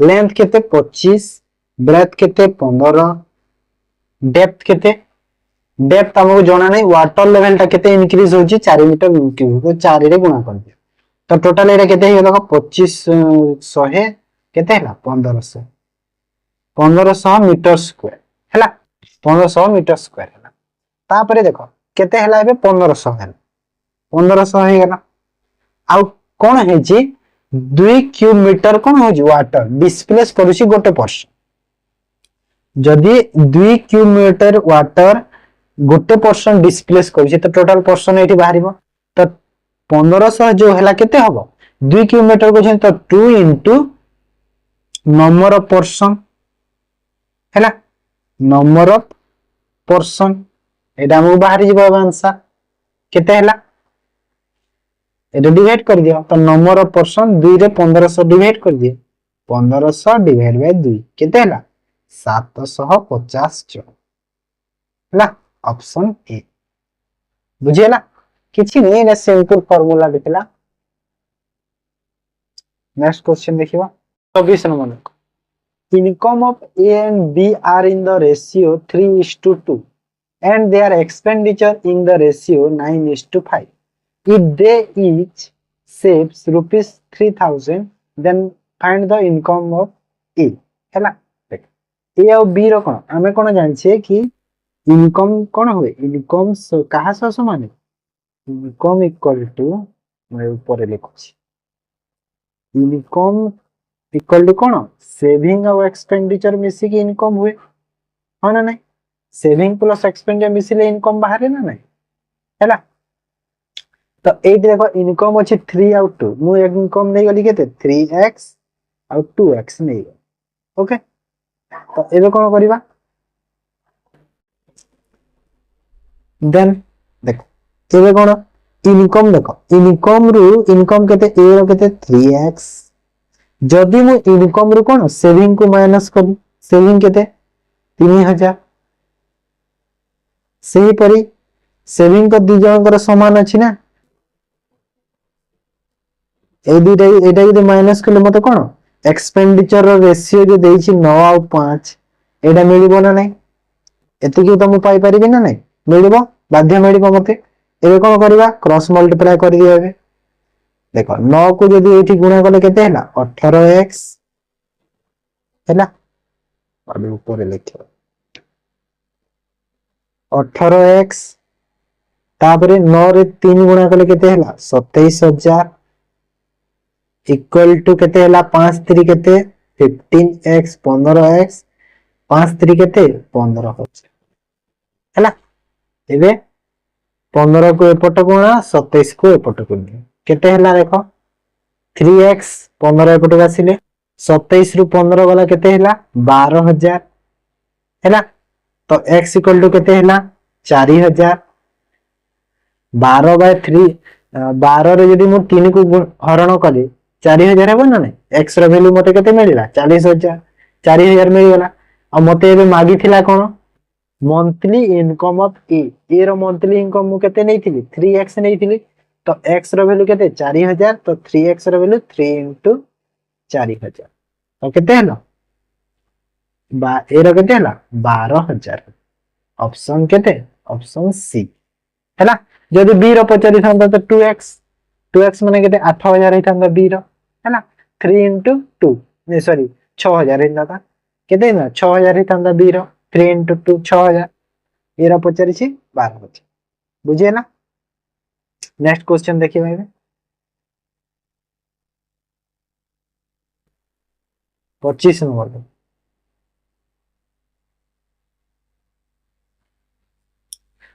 लेंथ केते 25 ब्रेथ केते 15 डेप्थ केते डेप्थ हमको जाना नहीं वाटर लेवल ता केते इंक्रीज होची 4 मीटर क्यूब तो 4 रे गुणा कर दियो तो टोटल एटा केते हे देखो 25 100 केते हला 1500 1500 मीटर स्क्वायर हला 1500 मीटर स्क्वायर हला तापरे देखो केते हला एबे 1500 हला 1500 हे गला आउ कोन हे जी 2 क्यूब मीटर कोन हो जी वाटर डिस्प्लेस करूची गोटे पर्सन जदी 2 क्यूब मीटर वाटर गोटे पर्सन डिस्प्लेस करूची तो टोटल पर्सन एठी बाहरिबो तो 1500 जो हला केते हबो 2 क्यूब मीटर को छै तो 2 into नंबर ऑफ पर्सन हैला नंबर ऑफ पर्सन एटा हम बाहरी जिबो आंसर केते हला एटा डिवाइड कर दियो तो नंबर ऑफ पर्सन 2 रे 1500 डिवाइड कर दियो 1500 डिवाइड बाय 2 केते हला 750 जो हला ऑप्शन ए बुझियला किछि नै ना सिंपल फार्मूला देखला नेक्स्ट क्वेश्चन देखिबा 24 number income of A and B are in the ratio 3:2 and their expenditure in the ratio 9:5 if they each saves rupees 3000 then find the income of A हैला देख A और B रो कोन हमें कोन जानि छे कि income कोन होय income कहा सह समान इनकम इक्वल टू मैं ऊपर लिखु छी इनकम इक्वल टू कोन सेविंग और एक्सपेंडिचर मिसी की इनकम हुए हां ना नहीं सेविंग प्लस एक्सपेंडिचर मिसिले इनकम बाहर ना नहीं हैला तो एट देखो इनकम अछि 3 आउट 2 मु इनकम नै गली केते 3x और 2x नै ओके तो एबे कोन करिबा देन देखो एबे कोन इनकम देखो इनकम रु इनकम केते ए रो केते 3x जदि मु इनकम रु कोन सेविंग को माइनस करी सेविंग केते 3000 सही परी सेविंग तो दी जणकर समान अछि ना ए दुटा एटा यदि माइनस करले मते कोन एक्सपेंडिचर रो रेशियो जे देछि 9 और 5 एटा मिलिबो ना नै एति कि त मु पाई परिबि ना नै मिलिबो बाध्य मिलिबो मते एबे कोन करबा क्रॉस मल्टीप्लाई कर दिया एबे देखो 9 को यदि एठी गुणा करले केते हैला 18x हैला अबे ऊपर लिखो 18x तापरे 9 रे 3 गुणा करले केते हैला 27000 इक्वल टू केते हैला 5 3 केते 15x 15x 5 3 केते 15 होछ हैला एबे 15 को एपट गुणा 27 को एपट गुणा केते हैला देखो 3x 15 एपट आसीले 27 रु 15 वाला केते हैला 12000 हैला तो x इक्वल टू केते हैला 4000 12 बाय 3 12 रे जदी मु 3 को हरण कली 4000 हेबो ना नै x रो वैल्यू मते केते मिलिला 40000 4000 मिल गेला आ मते एबे मागी थिला कोन मंथली इनकम ऑफ ए रो मंथली इनकम मु केते नै थिली 3x नै थिली तो x रो वैल्यू केते 4000 तो 3x रो वैल्यू 3 into 4000 तो केते हलो एरा केते हला 12,000 ऑप्शन केते ऑप्शन सी हैला जदि बी रो पचारि थांता तो 2x माने केते 8,000 हे थांता बी रो हैला 3 into 2 नहीं सॉरी 6,000 हे थांता केते ना 6,000 हे थांता बी रो 3 into 2 6,000 एरा पचारि छी 12,000 बुझिए ना नेक्स्ट क्वेश्चन देखिए भाई 25 नंबर पे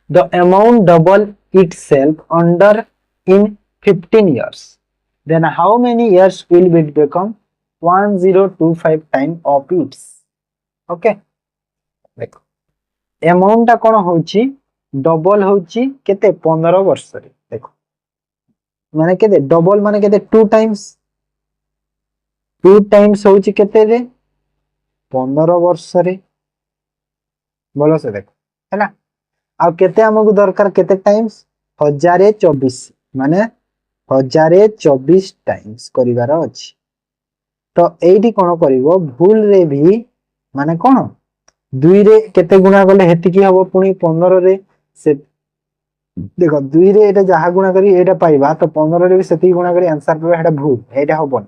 the amount double itself under in 15 years then how many years will it become 1025 time of its okay देखो अमाउंट टा कोन होची डबल होची केते 15 वर्ष रे देखो माने केते डबल माने केते 2 टाइम्स होची केते रे 15 वर्ष रे बोलो से देखो हैला आ केते हमकु दरकार केते टाइम्स 1024 माने 1024 टाइम्स करिवार अछि तो एठी कोन करिवो भूल रे भी माने कोन 2 रे केते गुणा करले हेति की हबो पुनी 15 रे से देखो 2 रे एटा जहा गुणा करी एटा पाइबा तो 15 रे भी सेति गुणा करी आंसर पाइबा हेटा भूल एटा हबो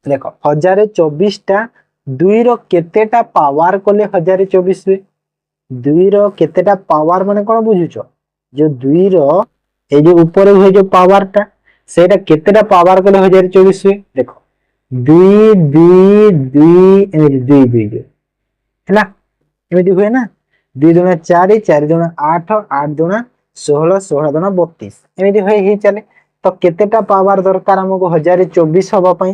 देखो 1024 टा 2 रो केतेटा पावर कोले 1024 रे 2 रो केतेटा पावर माने कोन बुझुचो जो 2 रो ए जो ऊपर होय जो पावर टा सेटा केतेटा पावर कोले 1024 रे देखो 2 2 2 एमि 2 हैला एमि हुए ना 2 दुना 4 4 दुना 8 8 दुना 16 16 दुना 32 एमि होय ही चले तो केतेटा पावर दरकार हमको 1024 हबा पई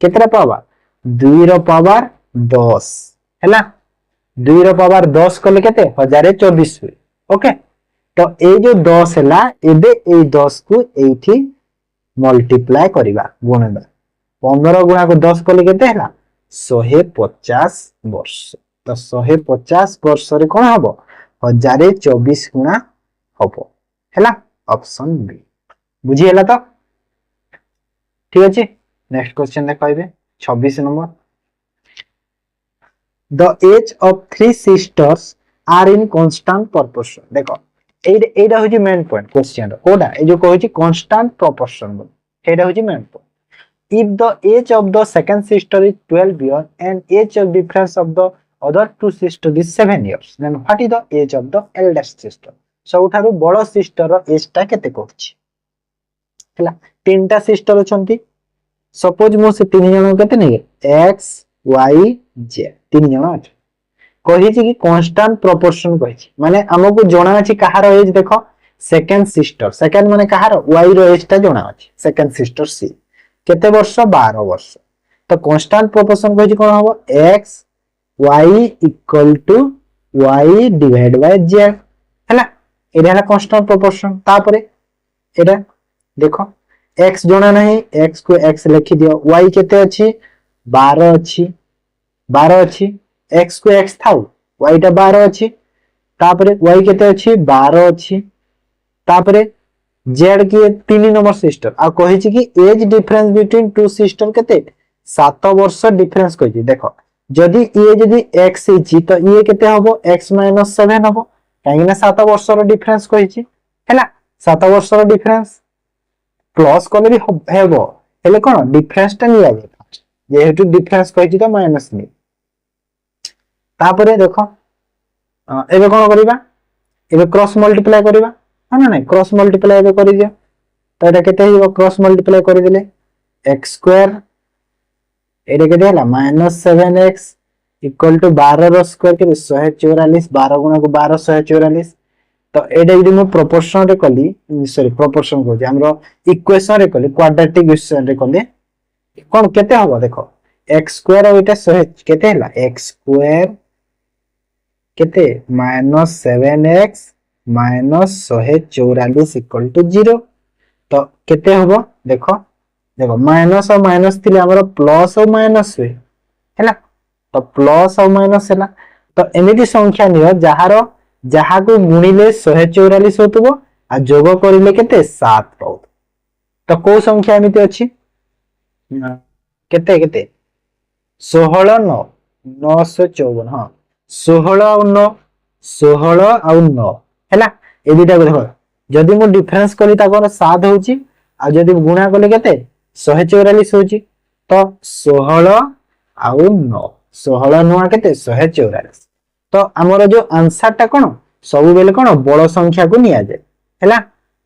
केतेटा पावर 2 रो पावर 10 हैला 2 रो पावर 10 कले केते 1024 हुए ओके तो ए जो 10 हैला एबे ए 10 को एठी मल्टीप्लाई करिबा गुणनबा 15 गुणा को 10 कले केते हैला 150 वर्ष तो 150 वर्ष रे कोन हबो 1024 गुणा हबो हैला ऑप्शन बी बुझी हैला तो ठीक अछि नेक्स्ट क्वेश्चन देखैबे 26 number the age of 3 sisters are in constant proportion देखो एटा होची मेन पॉइंट क्वेश्चन रो कोडा ए जो कहूची कांस्टेंट प्रोपोर्शन एटा होची main point if the age of the second sister is 12 years and age of difference of the other two sisters is 7 years then what is the age of the eldest sister सबठारु बड़ sister रो as टा केते कहूची हला तीनटा sister अछंती suppose मो से तीन जण केते नै x y z तीन जण अछि कहिछि कि कांस्टेंट प्रोपोर्शन कहिछि माने हमकु जणा अछि कहार एज देखो सेकंड सिस्टर सेकंड माने कहार y रो एज टा जणा अछि सेकंड सिस्टर c केते वर्ष 12 वर्ष तो कांस्टेंट प्रोपोर्शन कहिछि कोन हबो x y equal to y divide by z हला एटा कांस्टेंट प्रोपोर्शन तापरे एटा देखो x जणा नहीं x को x लिखि दियो y केते अछि 12 अछि 12 अछि x को x थाउ y टा 12 अछि तापरे y केते अछि 12 अछि तापरे z की 3 नंबर सिस्टर आ कहि छि कि age difference between two sister केते 7 वर्ष डिफरेंस कहि देखो जदी ये जदी x छि तो ये केते हबो x - 7 हबो काहे ना 7 वर्ष रो डिफरेंस कहि छि हैला 7 वर्ष रो डिफरेंस प्लस कले भी हेबो हेले कोन डिफरेंस टा निया फर्स्ट जेहेतु डिफरेंस कहि छि तो माइनस नि तापरे देखो एबे कोन करिबा एबे क्रॉस मल्टीप्लाई करिबा ना ना क्रॉस मल्टीप्लाई एबे करि दियो तो एटा केते हिबो क्रॉस मल्टीप्लाई करि देले x स्क्वायर एटा केते हला -7x equal to 12 row square के 144 12 गुणा को 12 144 तो एटा यदि मैं प्रोपोर्शन रे कली सॉरी प्रोपोर्शन को जे हमरो इक्वेशन रे कली क्वाड्रेटिक इक्वेशन रे कले कोन केते हबो देखो x स्क्वायर और एटा 100 केते हला x स्क्वायर केते -7x -144 इक्वल टू 0 तो केते हबो देखो देखो माइनस और माइनस थिले हमरो प्लस और माइनस हुए हैला तो प्लस और माइनस हैला तो एमिति संख्या नियो जहारो जहा को गुणिले 144 होतबो आ जोग करिले केते 7 पाउ तो को संख्या एमिति अछि केते केते 16 9 954 हाँ 16 ଆଉ 9 16 ଆଉ 9 हैला ए दुटा को देखो जदि मु डिफरेंस करी ताकर 7 होची आ जदि गुणा कले केते 144 होची तो 16 ଆଉ 9 16 9 केते 144 तो हमर जो आंसर टा कोन सब बेले कोन बड़ संख्या को निया जाय हैला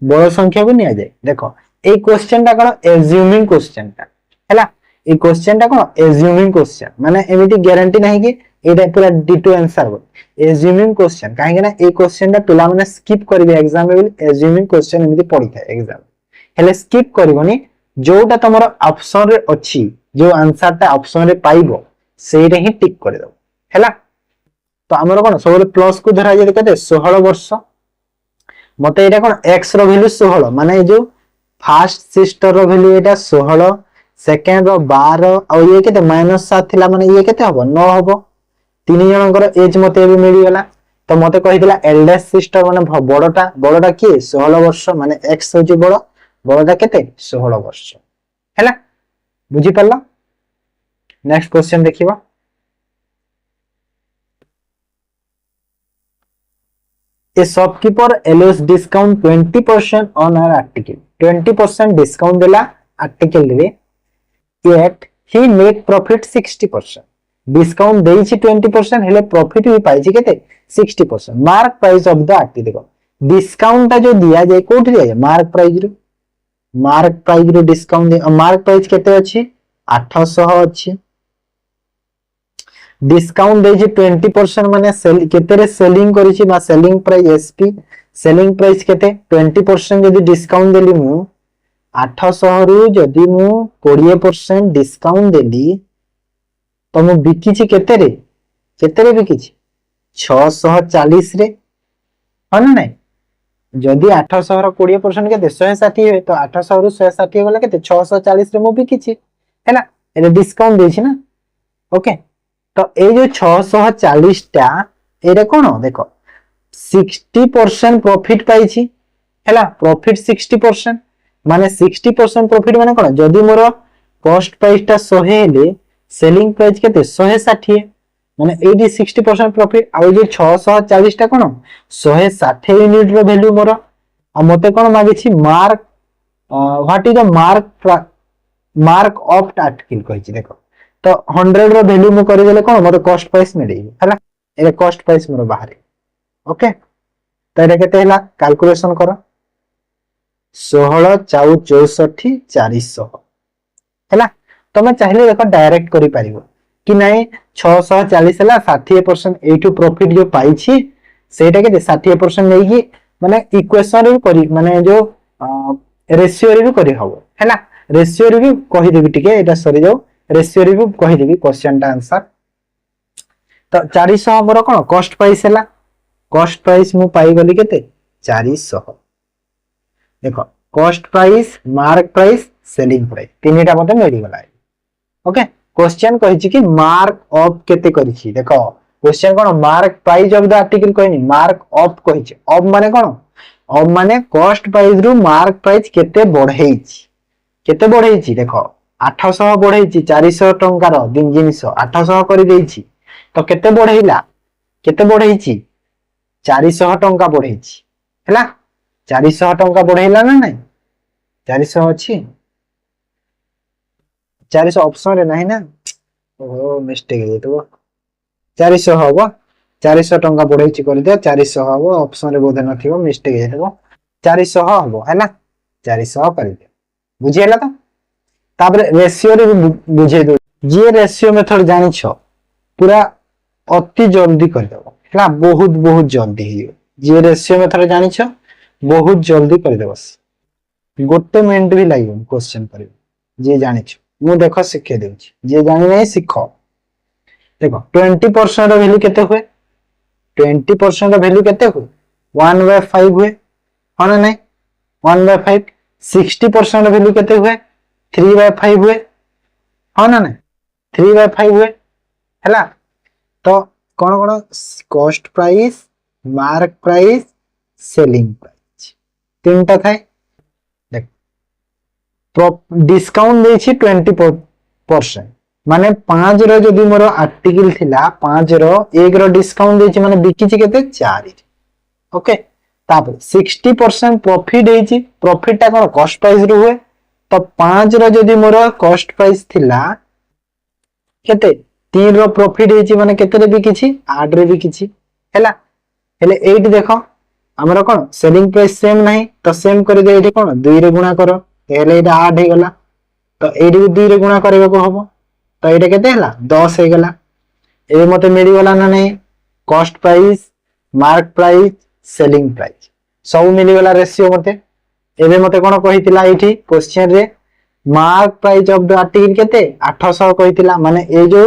बड़ संख्या को निया जाय देखो ए क्वेश्चन टा कोन एज्यूमिंग क्वेश्चन टा हैला ए क्वेश्चन टा कोन एज्यूमिंग क्वेश्चन माने एमिति गारंटी नाही कि एटा पूरा डिटो आंसर हो एज्यूमिंग क्वेश्चन काहे ना ए क्वेश्चन टा पिला माने स्किप करबे एग्जाम में एज्यूमिंग क्वेश्चन एमिति पड़ी था एग्जाम हेले स्किप करबोनी जोटा तमरो ऑप्शन रे अछि जो आंसर टा ऑप्शन रे पाइबो सेरे ही टिक कर दो हैला तो हमर कोन सब प्लस को धरा जे कते 16 वर्ष मते एटा कोन x रो वैल्यू 16 माने जो फर्स्ट सिस्टर रो वैल्यू एटा 16 सेकंड रो 12 और ये केते -7 थिला माने ये केते हबो 9 हबो तीन जनकर एज मते भी मिली गला तो मते कहितला एल्डेस्ट सिस्टर माने बड़टा की 16 वर्ष माने x होची बड़टा केते 16 वर्ष हैला बुझी पल्ला नेक्स्ट क्वेश्चन देखिबा A shopkeeper allows discount 20% on her article 20% discount देला article रे yet he make profit 60% discount देइछि 20% हेले प्रॉफिट भी पाइछि केते 60% mark price of the article देखो डिस्काउंट जो दिया जाय कोठी दिया जाय मार्क प्राइस रो डिस्काउंट मार्क प्राइस केते अछि 800 अछि डिस्काउंट देछि 20% माने सेल केते रे सेलिंग करिछि बा selling price SP selling price केते 20% यदि डिस्काउंट देली मु 800 रु यदि मु 20% डिस्काउंट देली तो मु बिकिछि केते रे बिकिछि 640 रे हन नै जदि 800 रो 20% केते 160 है तो 800 रु 160 गला केते 640 रे मु बिकिछि हैला एने डिस्काउंट देछि ना ओके तो ए जो 640 टा एरे कोन देखो 60% प्रॉफिट पाइछि हैला प्रॉफिट 60% माने 60% प्रॉफिट माने कोन जदि मोर कॉस्ट प्राइस टा 100 हेले सेलिंग प्राइस केते 160 माने 60% प्रॉफिट आ जे 640 टा कोन 160 यूनिट रो वैल्यू मोर आ मते कोन मागिछि mark what is the mark of article कहिछि देखो तो 100 रो वैल्यू मु करि देले कोन मोर कॉस्ट प्राइस मिलै हैला ए कॉस्ट प्राइस मोर बाहर ओके तो एटा केते हैला कैलकुलेशन करो 16 4 64 400 हैला तमे चाहिले देखो डायरेक्ट करि परिबो कि नाही 640 हैला 60% एटू प्रॉफिट जो पाइछि सेटा के 60% नै कि माने इक्वेशन रे करि माने जो रेशियो रे भी करि हबो हैला रेशियो रे भी कहि देबी टिके एटा सरी जाऊ रेशियो रे भी कहि देबी क्वेश्चन टा आंसर तो 400 हमर कोन कॉस्ट प्राइस हैला कॉस्ट प्राइस मु पाई गली केते 400 देखो cost price mark price selling price तीनटा मते मिली गला ओके क्वेश्चन कहिछि कि मार्क ऑफ केते करिछि देखो question cone mark price of the article कहनी मार्क ऑफ कहिछि ऑफ माने कोन ऑफ माने कॉस्ट प्राइस रु मार्क प्राइस केते बढ़ेछि देखो 800 बढ़ेछि 400 टंका रो दिन जिनिस 800 करि देछि तो केते बढ़ेछि 400 टंका बढ़ेछि हैला 400 टंका बढ़ेला ना नहीं 400 अछि 400 ऑप्शन रे नाही ना ओ मिस्टेक हे तो 400 हबो 400 टंका बढ़ेछि कर दियो 400 हबो ऑप्शन रे बोधे नथिबो मिस्टेक हे तो 400 हबो हैला 400 कर दियो बुझियला तो तापर रेशियो रे बुझे दो जे रेशियो मेथड जानि छ पूरा अति जल्दी कर देबो हैला बहुत जल्दी ही जे रेशियो मेथड जानि छ बहुत जल्दी कर देबस गोटे मिनिट भी लागियो क्वेश्चन करियो जे जानि छ मु देखो सिखे देउछि जे जानि नै सिखो देखो 20% रो वैल्यू केते हुए 20% रो वैल्यू केते हुए 1/5 हुए हन नै 1/5 60% रो वैल्यू केते हुए 3/5 हुए हन नै 3/5 हुए हैला तो कोन cost price mark price selling price तीनटा थाए देख डिस्काउंट देछि 20% माने 5 रो जदि मोर आर्टिकल थिला 5 रो 1 रो डिस्काउंट देछि माने बिकिछि केते 4। ओके तापर 60% प्रॉफिट हेछि प्रॉफिट ता कोन कॉस्ट प्राइस रो हुए तो 5 रो जदि मोर कॉस्ट प्राइस थिला केते 3 रो प्रॉफिट हेछि माने केते रे बिकिछि 8 रे बिकिछि हैला हेले 8 देखो हमर कोन सेलिंग प्राइस सेम नाही तो सेम कर दे एठी कोन 2 रे गुणा करो हेले एटा 8 हे गला तो एठी 2 रे गुणा करबा को हबो तो एटा केते हला 10 हे गला ए मते मिली गला ना नहीं cost price mark price selling price सब मिली गला रेशियो मते एबे मते कोन कहितिला एठी क्वेश्चन रे mark price of the article केते 800 कहितिला माने ए जो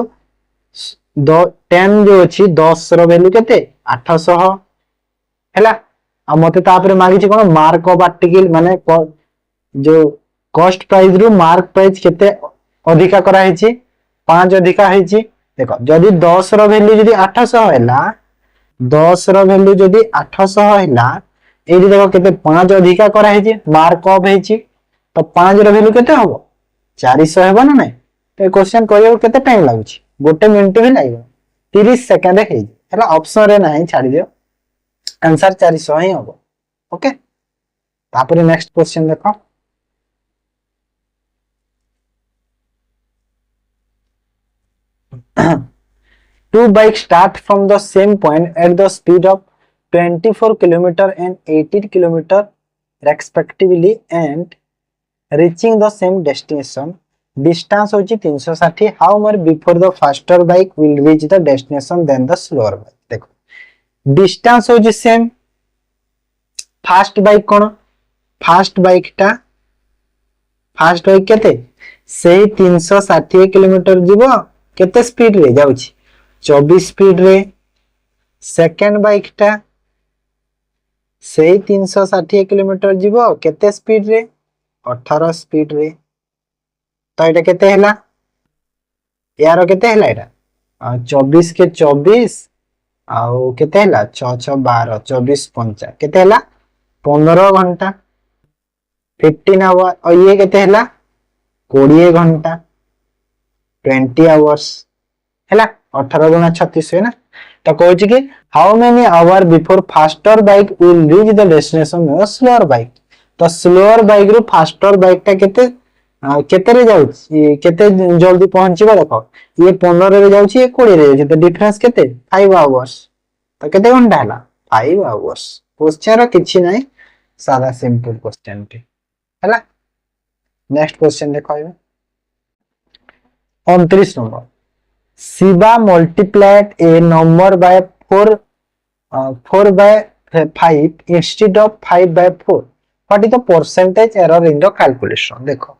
10 जो अछि 10 रो वैल्यू केते 800 हैला आ मते तापरे मागी छी कोन मार्क ऑफ आर्टिकल माने जो कॉस्ट प्राइस रु मार्क प्राइस केते अधिका करा हेची 5 अधिका हेची देखो जदी 10 रो वैल्यू जदी 800 हैला 10 रो वैल्यू जदी 800 हैला एडी देखो केते 5 अधिका करा हेची मार्क ऑफ हेची तो 5 रो वैल्यू केते हबो 400 हेबो ना नै तो क्वेश्चन करियो केते टाइम लागुची गोटे मिनिट भी लागो 30 सेकंड हे हैला ऑप्शन रे नाही छाडी दियो आंसर 400 ही हबो ओके तापरे नेक्स्ट क्वेश्चन देखो two bikes start from the same point at the speed of 24 km and 18 km respectively and reaching the same destination. Distance होची 360. How much before the faster bike will reach the destination than the slower bike? देखो distance होची same. Fast bike कोन fast bike केते से 360 kilometre जीवो केते speed रे जाउची 24 speed रे सेकंड बाइक टा से 360 किलोमीटर जीवो केते स्पीड रे 18 स्पीड रे तो एटा केते हैला यारो केते हैला एटा 24 के 24 आउ केते हैला 6 6 12 24 5 केते हैला 15 घंटा 15 आवर और ये केते हैला 20 घंटा 20 आवर्स हैला 18 गुना 36 है ना तो कहू छी कि how many hour before faster bike will reach the destination of slower bike तो स्लोअर बाइक रो फास्टर बाइक ता केते रे जाउ केते जल्दी पहुंचबा देखो ये 15 रे जाउ छी ये 20 रे जाउ तो डिफरेंस केते 5 आवर्स तो केते घंटा हैला 5 आवर्स क्वेश्चन रो किछि नाही सादा सिंपल क्वेश्चन टी हैला नेक्स्ट क्वेश्चन देखो 29 number Shiva multiplied a number by 4 by 5 instead of 5 by 4. What is the percentage error in the calculation? देखो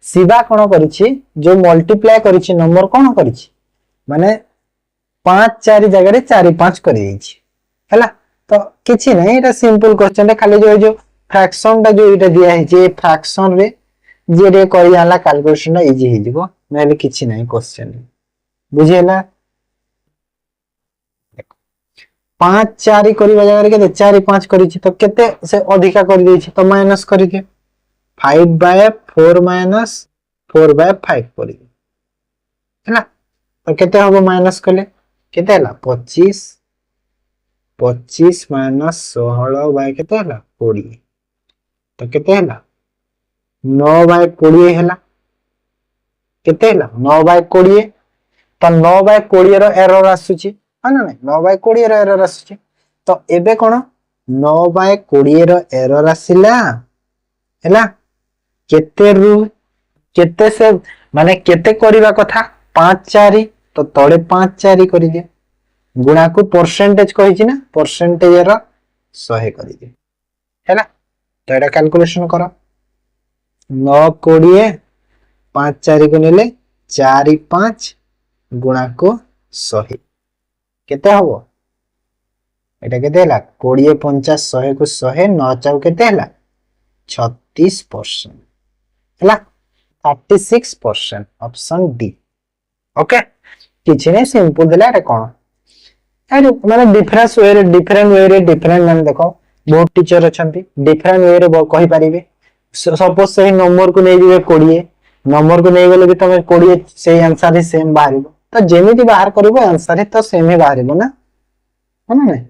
शिवा कोन करिछि जो मल्टीप्लाई करिछि नंबर कोन करिछि माने 5 4 जगह रे 4 5 करि दैछि हैला तो किछि नै एटा सिंपल क्वेश्चन रे खाली जो फ्रैक्शन टा जो एटा दिया है जे फ्रैक्शन रे जे रे करि जाला कैलकुलेशन इजी हे जिवो नले किछि नै क्वेश्चन बुझेला 5 4 करबा जगह रे केते 4 5 करिछि तो केते से अधिका करि दैछि तो माइनस करि दे 5 by 4 minus 4 by 5 करि हैला तो केते होबो माइनस कले केते हला 25 25 minus 16 by केते हला 20 तो केते हला 9 by 20 हला केते हला 9 by 20 तो 9 by 20 रो एरर आसुची हां ना 9 by 20 रो एरर आसुची तो एबे कोन 9 by 20 रो एरर आसिला हैला केते रु केते से माने केते करिवा कथा 5 4 तो तळे 5 4 करि दे गुणा को परसेंटेज कहि छी ना परसेंटेज रो 100 करि दे हैला तो एटा कैलकुलेशन करो 9 20 5 4 को नेले 4 5 गुणा को 100 केते हबो एटा केते हला 20 50 100 को 100 9 4 केते हला 36% हैला 36% ऑप्शन डी ओके किछि नै सिंपल देला रे कोन अरे माने डिफरेंस वे रे डिफरेंट माने देखो बहुत टीचर अछंती डिफरेंट वे रे कहि परिबे सपोज सही नंबर को नै दिबे 20 नंबर को नहीं गले भी तुम 20 से आंसर ही सेम बाहर तो जेमिति बाहर करिवो आंसर ही तो सेम ही बाहर ना है ना नहीं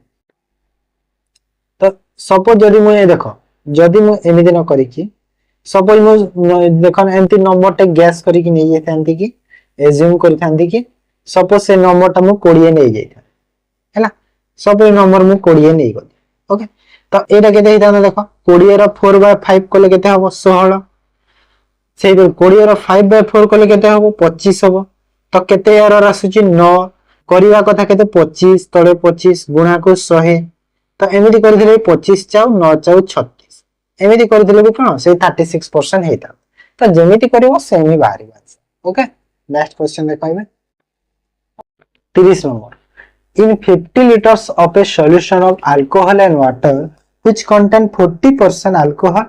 तो सपोज जदि मु ये देखो जदि मु एमिति न करी कि सपोज मु देखो एमती नंबर टे गैस करी कि नहीं जेथांती कि एज्यूम करी थांती कि सपोज से नंबर टा मु 20 नहीं जाइथा हैला सपोज नंबर मु 20 नहीं गली ओके तो एटा केते हिता देखो 20 रो 4/5 कले केते हबो 16 से 20 रो 5/4 कले केते हबो 25 हबो तो केते एरर आसुची 9 करिवा कथा केते 25 तळे 25 गुणा को 100 तो एमिति करथिले 25 चाउ 9 चाउ 36 एमिति करथिले भी कोन से 36% हेता तो जेमिति करिवो सेमी बाहरी ओके नेक्स्ट क्वेश्चन देखाइबे 30 number in 50 liters of a solution of alcohol and water which contain 40% alcohol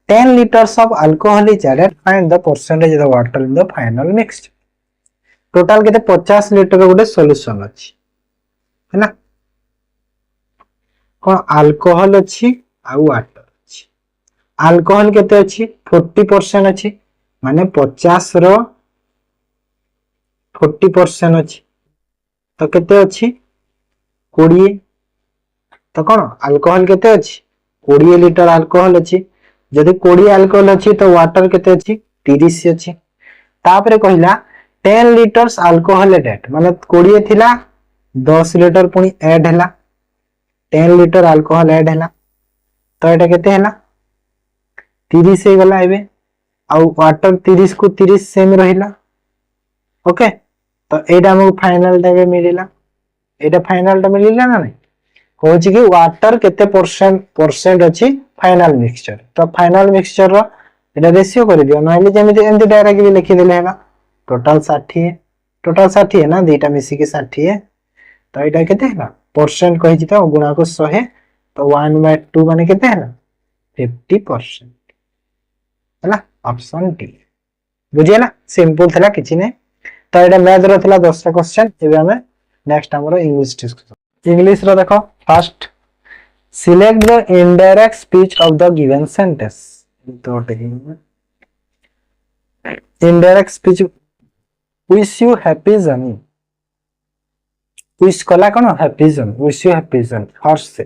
10 liters of alcohol is added find the percentage of the water in the final mixture total केते 50 litre गोटे solution अछि है ना कोन alcohol अछि आ water अछि alcohol केते अछि 40% अछि माने 50 रो 40% अछि तो केते अछि 20 तो कोन अल्कोहल केते अछि 20 लीटर अल्कोहल अछि जदि 20 अल्कोहल अछि तो वाटर केते अछि 30 अछि तापरे कहिला 10 लीटर्स अल्कोहल एडेड माने 20 थिला 10 लीटर पुनी ऐड हैला 10 लीटर अल्कोहल ऐड हैला तो एटा केते हैला 30 हे गला एबे आ वाटर 30 को 30 सेम रहिला ओके तो एटा हमको फाइनल टाइम मिलिला एटा फाइनल टा मिलिला ना नहीं होची कि वाटर केते परसेंट अछि फाइनल मिक्सचर तो फाइनल मिक्सचर रो एटा रेशियो कर दियो नहले जेमिति एमति डायरेक्ट भी लिखि देले हैला टोटल 60 है ना दुईटा मिसी के 60 तो एटा केते हैला परसेंट कहि जिता गुणा को 100 तो 1/2 माने केते हैला 50% हैला ऑप्शन डी बुझियला सिंपल थला किछि नै तो एटा मैथ रो थला 10 टा क्वेश्चन एबे हमें नेक्स्ट हमरो इंग्लिश डिस्कशन इंग्लिश रो देखो first select the indirect speech of the given sentence तो indirect speech wish you happy journey wish कला कोन happy journey wish you happy journey first से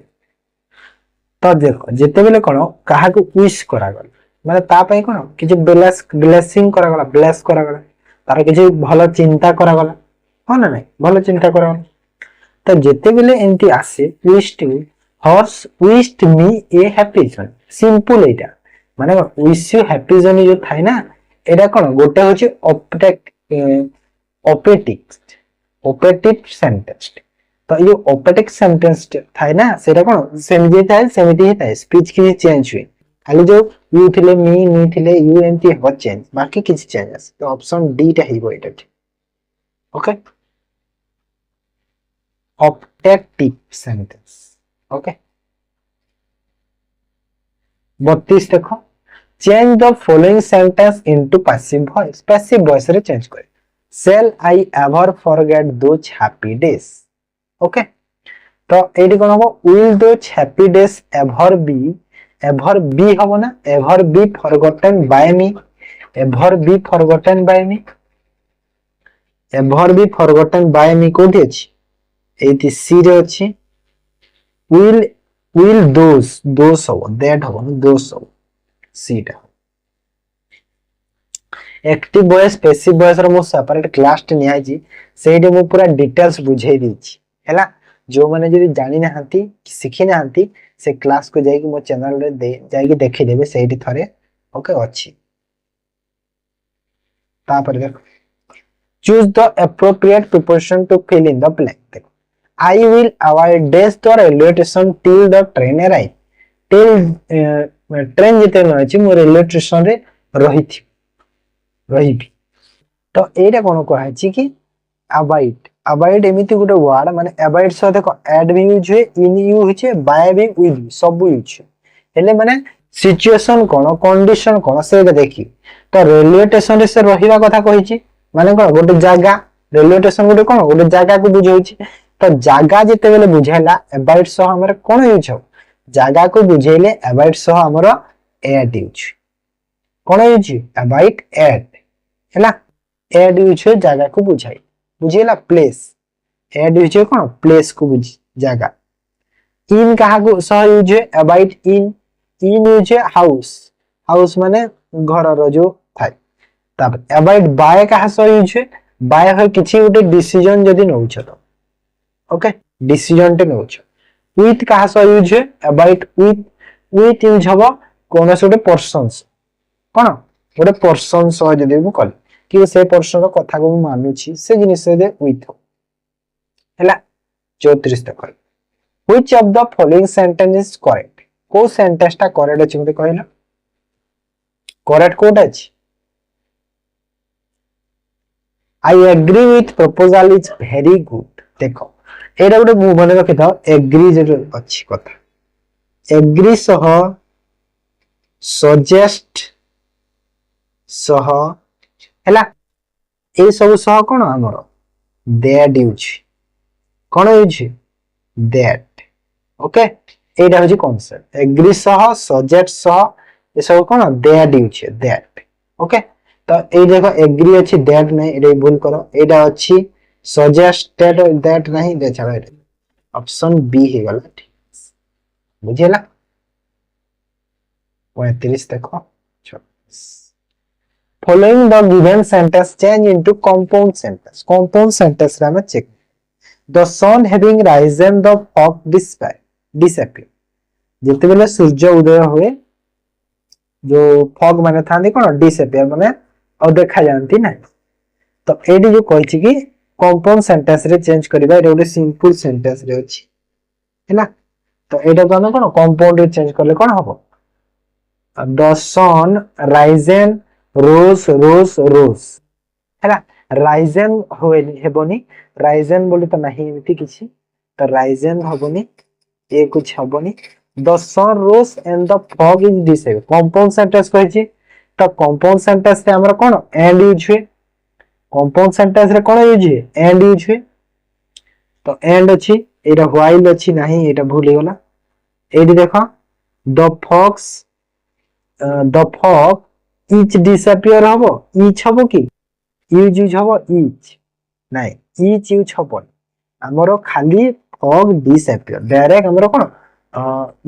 तो देखो जेते बेले कोन काहा को विश करा गल माने ता पई कोन किछि ब्लेसिंग करा गला ब्लेस करा गला तार किछि भलो चिंता करा गला हो ना नहीं भलो चिंता करा तो जेते बेले एंती आसे wish to horse wished me a happy journey simple एटा माने विश यू हैप्पी जर्नी जो थाई ना एटा कोन गोटे होची ऑपेटिव सेंटेंस तो ये ऑपेटिक सेंटेंस थाई ना सेटा कोन सेमि थाई सेमिति ही थाई स्पीच की चेंज हुई खाली जो यू थिले मी थिले यू एंती हो चेंज बाकी किछि चेंजेस तो ऑप्शन डी टा हिबो एटा ओके ऑप्टेटिव सेंटेंस ओके 32 देखो change the following sentence into passive voice रे चेंज करे shall I ever forget those happy days okay तो एडी कोन हो will those happy days ever be हबो ना ever be forgotten by me ever be forgotten by me कोठी अछि एति सी रे अछि will those हबो that हबो those हबो सी टा एक्टिव वॉइस पैसिव वॉइस रो मो सेपरेट क्लास टे निया जी सेडे मो पूरा डिटेल्स बुझाई दी छी हैला जो माने जदी जानि ना हंती सिखि ना हंती से क्लास को जाई कि मो चैनल रे जाई कि देखि देबे सेडी थरे ओके अछि ता पर देखो choose the appropriate preposition to fill in the blank देखो I will avoid days the railway station till the train arrive till train जते न अछि मो रेलवे स्टेशन रे रही तो एटा कोन कहै छी कि अवॉइड एमिति गुटे वर्ड माने अवॉइड से देखो ऐड भी यूज हुए इन यूज होचे बाय भी विद सब यूज हेले माने सिचुएशन कोन कंडीशन कोन से देखि तो रेलवे स्टेशन रे से रहिबा कथा कहि छी माने कोन गुटे जागा रेलवे स्टेशन गुटे कोन गुटे जागा को बुझै छी तो जागा जते बेले बुझैला अवॉइड सो हमर कोन यूज हो जागा को बुझैले अवॉइड सो हमर ऐड यूज कोन यूज अवॉइड ऐड हैला एड यूज हुए जगह को बुझाई बुझेला प्लेस एड यूज हुए कौन प्लेस को बुझ जगह इन कहा को सह यूज हुए अबाइट इन यूज हुए हाउस हाउस माने घर रो जो थाए तापर अबाइट बाय कहा सह यूज हुए बाय हो किछि गोटे डिसीजन जदी नउछ तो ओके डिसीजन टे नउछ विथ कहा सह यूज हुए अबाइट विथ यूज हबो कोनस गोटे पर्सन्स कोन गोटे पर्सन सह जदी मु कल कि से पर्सन रो कथा को मानुछि से जिनिस दे विथ हैला 34 तक which of the following sentence is correct को सेंटेंस टा करेक्ट अछि मते कहला करेक्ट कोड अछि I agree with proposal is very good देखो एटा गोटे मु मने रखि था एग्री जे अछि कथा एग्री सह सजेस्ट सह हैला ए सब सह कोन हमर that use cone use that okay एटा होची कांसेप्ट एग्री सह सजेस्ट सह ए सब कोन दैट यूज दैट ओके तो ए देखो एग्री अछि दैट नै एटा भूल करो एटा अछि सजेस्ट दैट नहीं दे छाड़ो ऑप्शन बी हे गला ठीक बुझेला 35 देखो following the given sentence change into compound sentence रे हम check the sun having risen the fog disappear जेते बेले सूर्य उदय हुए जो फॉग माने थांदी कोन डिसअपियर माने और देखा जानती ना तो एडी जो कहछि कि कंपाउंड सेंटेंस रे चेंज करबा एटा गोटे सिंपल सेंटेंस रे अछि हैला तो एटा को हम कोन कंपाउंड रे चेंज करले कोन हबो the sun risen rose हैला राइजन होए हेबोनी राइजन बोली तो नहीं एमिति किछि तो राइजन हबोनी ए कुछ हबोनी the sun rose and the fog is disabled compound sentence कहछि तो compound sentence रे हमरा कोन and यूज हुए compound sentence रे कोन यूज हुए and यूज हुए तो and अछि एटा while अछि नहीं एटा भूल गेला एडी देखो the fog each disappear हबो each हबो की यूज हबो each नहीं each यूज हबो हमरो खाली fog disappear डायरेक्ट हमरो कोन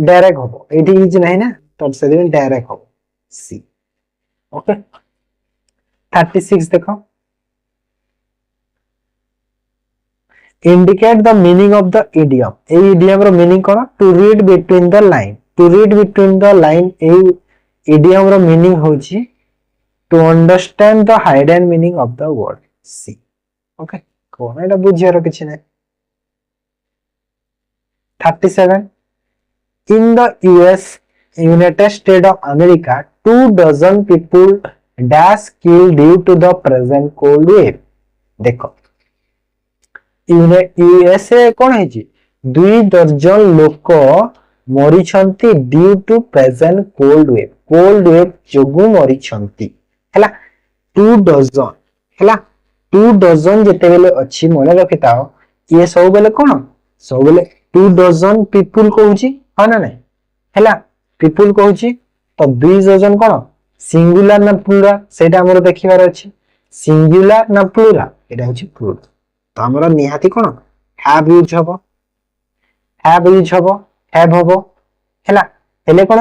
डायरेक्ट हबो एटी यूज नहीं ना तो से दिन डायरेक्ट हबो सी ओके 36 देखो indicate the meaning of the idiom ए idiom रो मीनिंग कोन to read between the line ए idiom रो मीनिंग होची to understand the hidden meaning of the word see okay कोन एटा बुझियार किछ नै 37 in the United States of America 2 dozen people dash killed due to the present cold wave देखो USA कोन है जी 2 दर्जन लोक मरी छंती due to present cold wave जोगु मरी छंती हैला 2 डजन हैला 2 डजन जेते बेले अछि मने रखिताओ ये सब बेले कोन सब बेले 2 डजन पीपल कहूची हा ना नै हैला पीपल कहूची तो 2 डजन कोन सिंगुलर ना प्लुरल सेटा हमर देखिबार अछि सिंगुलर ना प्लुरल एटा होची प्लुरल तो हमरा निहाती कोन हैव यूज हबो हैव हबो हैला हेले कोन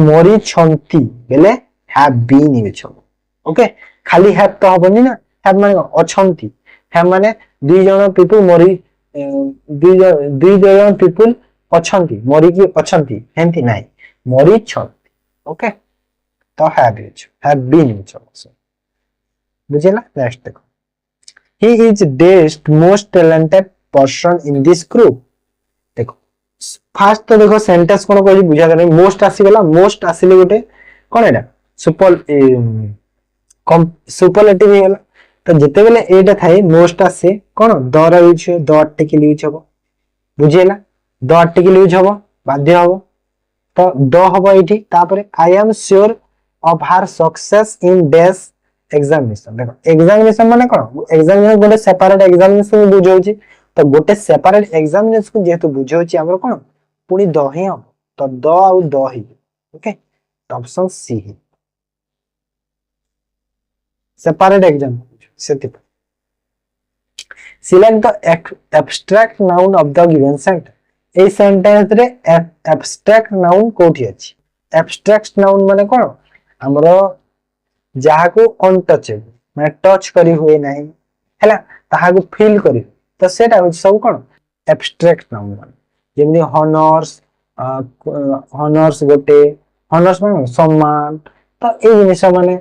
मरी छंती बेले हैव बीन यूज हबो ओके खाली हैव तो हबनी ना हैव माने अछंती हैव माने 2 जण पीपल मरी 2 जण पीपल अछंती मरी की अछंती हेंती नाही मरी छंती ओके तो हैव बीन यूज हबो बुझेला नेक्स्ट देखो he is the most talented person in this group देखो फास्ट तो देखो सेंटेंस कोन कहली बुझा गले मोस्ट आसी गला मोस्ट आसीले गोटे कोन एटा सुपरलेटिव हे गला तो जते बेले एटा थाई मोस्ट आसे कोन द रा यूज द आर्टिकल यूज हबो बुझेला द आर्टिकल यूज हबो बाध्य हबो तो द हबो एठी तापरे I am sure of her success in dash examination देखो एग्जामिनेशन माने कोन एग्जामिनेशन गोटे सेपरेट एग्जामिनेशन बुझौची तो गोटे सेपरेट एग्जामिनेशन जेतु बुझौची हमर कोन पुनी द ही हम तो द आउ द ही ओके तो ऑप्शन सी ही सेपरेट एग्जाम सेति select the abstract noun of the given sentence a sentence रे एब्स्ट्रैक्ट नाउन कोठी अछि एब्स्ट्रैक्ट नाउन माने कोन हमरो जहा को अनटचेबल माने टच करी होए नाही हैला ताहा को फील करी तो सेटा हो सब कोन एब्स्ट्रैक्ट नाउन माने जेमि हॉनर्स हॉनर्स गोटे हॉनर्स माने सम्मान तो ए जिनिस माने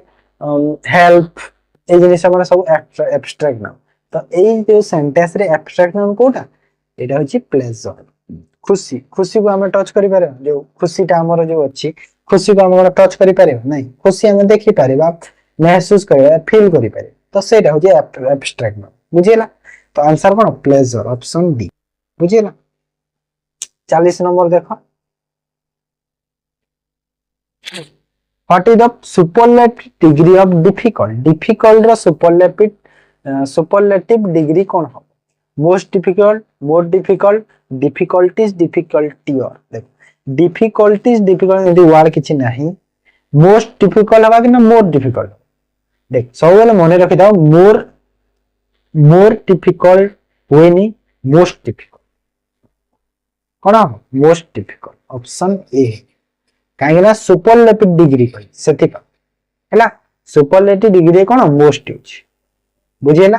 हेल्प ए जिनिस माने सब एब्स्ट्रैक्ट नाउन तो ए जो सेंटेंस रे एब्स्ट्रैक्ट नाउन कोटा एटा होची प्लेजर खुशी खुशी को हमें टच करि पारे जो खुशीटा हमर जो अछि खुशी को हम टच करि पारे नहीं खुशी हम देखि पारे महसूस करे फील करि पारे तो सेटा होची एब्स्ट्रैक्ट नाउन बुझिला तो आंसर कोन प्लेजर ऑप्शन डी बुझिला 40 नंबर देखो what is the superlative degree of difficult difficult रो सुपरलेटिव डिग्री कोन हो most difficult more difficult difficulties difficultier देखो डिफिकल्टीज डिफिकल्ट एटी वर्ड किछि नाही मोस्ट डिफिकल्ट हबा कि ना मोर डिफिकल्ट देख सब बेले मने रखि दाओ मोर डिफिकल्ट होइनी मोस्ट डिफिकल्ट कोन मोस्ट डिफिकल्ट ऑप्शन ए काहे ना सुपरलेटिव डिग्री कहि सेति का हैला सुपरलेटिव डिग्री कोन मोस्ट यूज बुझिला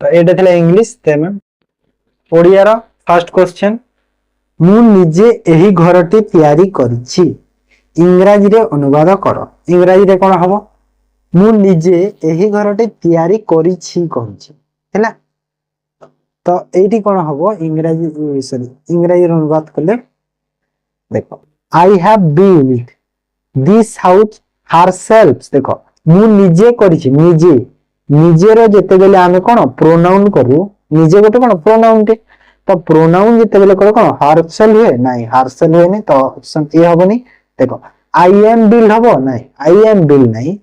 तो एटा थला इंग्लिश तेमे ओडिया रो फर्स्ट क्वेश्चन मु निजे एही घरटी तयारी करछि इंग्रजी रे अनुवाद करो इंग्रजी रे कोन हबो मु निजे एही घरटी तयारी करिछि कहछि हैला तो एठी कोन हबो इंग्रजी सॉरी इंग्रजी रे अनुवाद करले देखो I have built this house herself देखो मु निजे करिछि निजे निजे रो जते बेले आमे कोन प्रोनाउन करू निजे गोटे कोन प्रोनाउन टे तो प्रोनाउन जते बेले करो कोन हरसेल हुए नहीं हरसेल हुए नहीं तो ऑप्शन ए हबो नहीं देखो आई एम बिल्ड हबो नहीं आई एम बिल्ड नहीं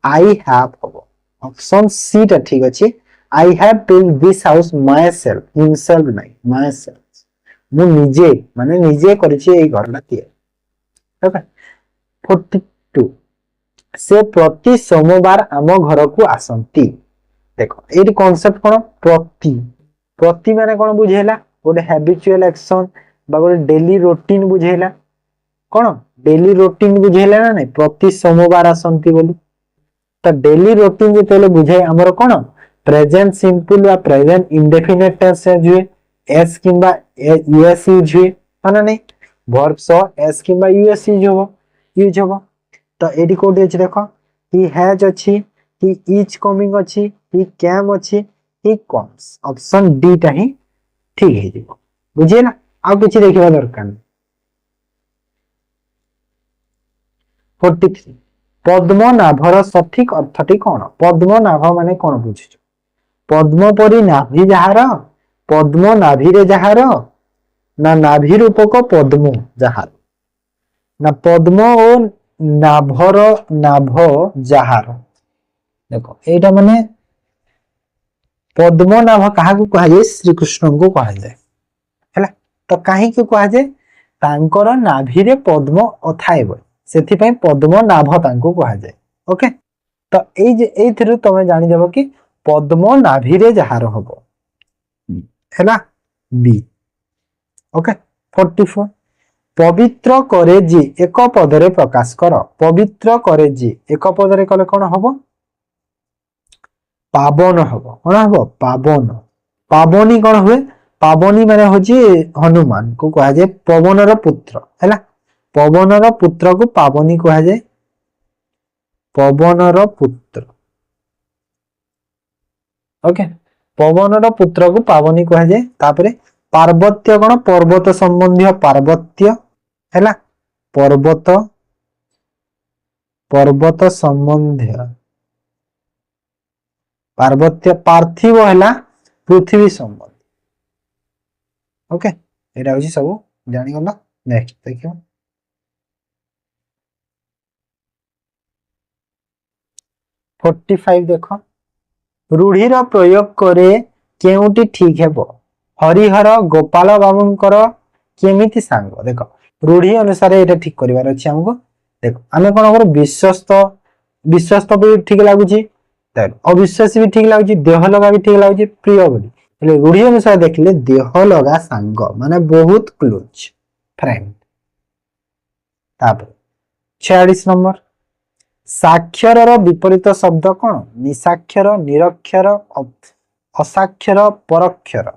आई हैव हबो ऑप्शन सी टा ठीक अछि I have build this house my self himself नहीं माय सेल्फ मु निजे माने निजे करिछि एई घरटा तिए ओके 42 से प्रति सोमवार आम घर को आसंती देखो एटी कांसेप्ट कोन प्रति प्रति माने कोन बुझेला गोटे हैबिचुअल एक्शन बा गोटे डेली रूटीन बुझेला कोन डेली रूटीन बुझेला ना नहीं प्रति सोमवार आसंती बोली तो डेली रूटीन जेतेले बुझाय हमर कोन प्रेजेंट सिंपल बा प्रेजेंट इंडेफिनिट टेंस हुए एस किबा यूएस यूज हुए माने नहीं वर्ब सो एस किबा यूएस यूज होबो तो एडी कोडी अछि देखो ही हैज अछि ही इज कमिंग अछि ही कैम अछि ही कम्स ऑप्शन डी टा ही ठीक है जी बुझिए ना आ किछ देखिबा दरकार नहीं 43 पद्मनाभर सठिक अर्थटी कोन पद्मनाभ माने कोन बुझिछ पद्म परि नाभि जहार पद्म नाभि रे जहार ना नाभि रूपक पद्म जहार ना पद्म ओ नाभर नाभ जहार देखो एटा माने पद्मनाभ काहा को कहा जाय श्री कृष्ण को कहा जाय हैला तो काहे को कहा जाय तांकर नाभि रे पद्म अथायब सेथि पय पद्मनाभ तांको कहा जाय ओके तो ए जे एथिरु तमे जानि देबो कि पद्म नाभि रे जहार हबो हैला बी ओके 44 पवित्र करे जी एक पदरे प्रकाश कर पवित्र करे जी एक पदरे कले कोन हबो पावन हबो कोन हबो पावन पावनी कोन हुए पावनी माने होची हनुमान को कहा जाय पवनर पुत्र हैला पवनर पुत्र को पावनी कहा जाय पवनर पुत्र ओके पवनर पुत्र को पावनी कहा जाय तापरे पार्वत्य कोन पर्वत संबंधी पार्वत्य हैला पर्वत पर्वत संबंधी पार्वत्य पार्थिव हैला पृथ्वी संबंधी ओके एटा होची सब जानि गला नेक्स्ट देखियो 45 देखो रूढ़ीर प्रयोग करे केउटी ठीक हेबो हरिहर गोपाल बाबूंकर केमिति सांग देखो रूढ़ी अनुसार एटा ठीक करिवार अछि हमको देखो आमे कोन कर विश्वस्त विश्वस्त भी ठीक लगुच अविश्वास भी ठीक लगुच देह लगा भी ठीक लगुच प्रिय बोली हेले रूढ़ी अनुसार देखिले देह लगा सांग माने बहुत क्लोज फ्रेंड। तापर 46 नंबर साक्षर विपरीत शब्द कौन निसाक्षर निरक्षर असाक्षर परक्षर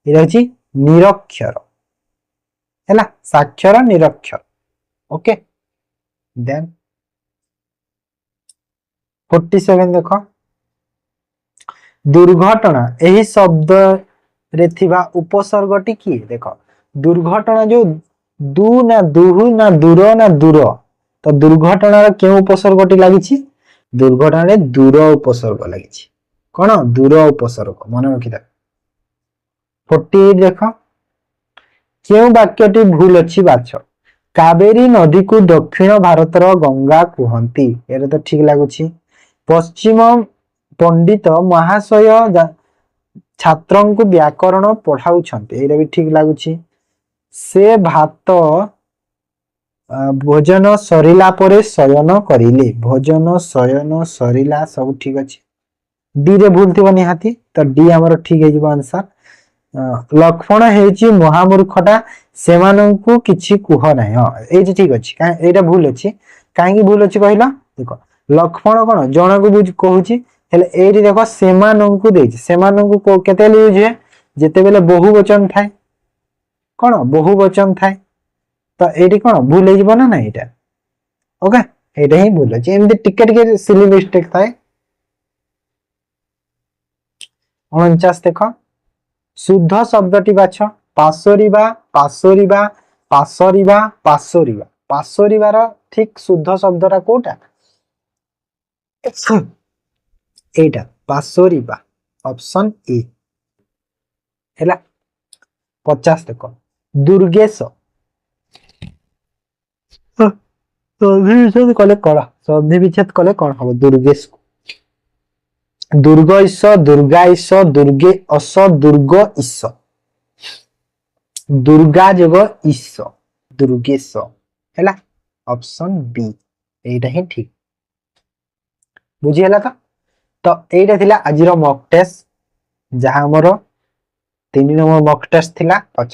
ये निरक्षर है साक्षर निरक्षर ओके। देन 47 देख दुर्घटना यही शब्द रे थिबा उपसर्गटी किए देख दुर्घटना जो दु ना दुहु ना दूर ना दूर तो दुर्घटना क्यों उपसर्गटी लगी दुर्घटना रे दूर उपसर्ग लगी कौन दूर उपसर्ग मन रखी 48 देख क्यों वाक्यटी भूल अच्छी बाछ कावेरी नदी को दक्षिण भारतर गंगा कहती ये तो ठीक लगुच पश्चिम पंडित महाशय छात्र को व्याकरण पढ़ाऊ ये भी ठीक लगुच से भात भोजन सरिला परे शयन करिले भोजन शयन सरिला सब ठीक अच्छे डी रे भूल थी निहाती तो डी आमर ठीक है आंसर लक्ष्मण है महामूर्खटा से किछि कुह ना हाँ ये ठीक अच्छे यहाँ भूल अच्छी कहीं भूल अच्छी कहला देख लक्ष्मण कौन जन को कहूँ ये देख से केते यूज हुए जिते बेले बहुवचन थाए कौन बहुवचन थाए तो ये कौन भूल हो ना यहाँ ओके ये ही भूल अच्छे एमती टिके टिके सिली मिस्टेक थाए। 49 देख शुद्ध शब्दटी बाछ पासोरिबा पासोरिबा पासोरिबा पासोरिबा पासोरिबार ठीक शुद्ध शब्दटा कोटा एटा पासोरिबा ऑप्शन ए हैला। 50 देख दुर्गेश संधि विच्छेद कले कौन संधि विच्छेद कले कौन हम दुर्गेश दुर्ग ईश दुर्गा ईश दुर्गे अस दुर्ग ईश दुर्गा जोग ईश दुर्गेश हैला ऑप्शन बी एटा ही ठीक बुझी हैला तो एटा थिला आजिर मॉक टेस्ट जहां हमर 3 नंबर मॉक टेस्ट थिला।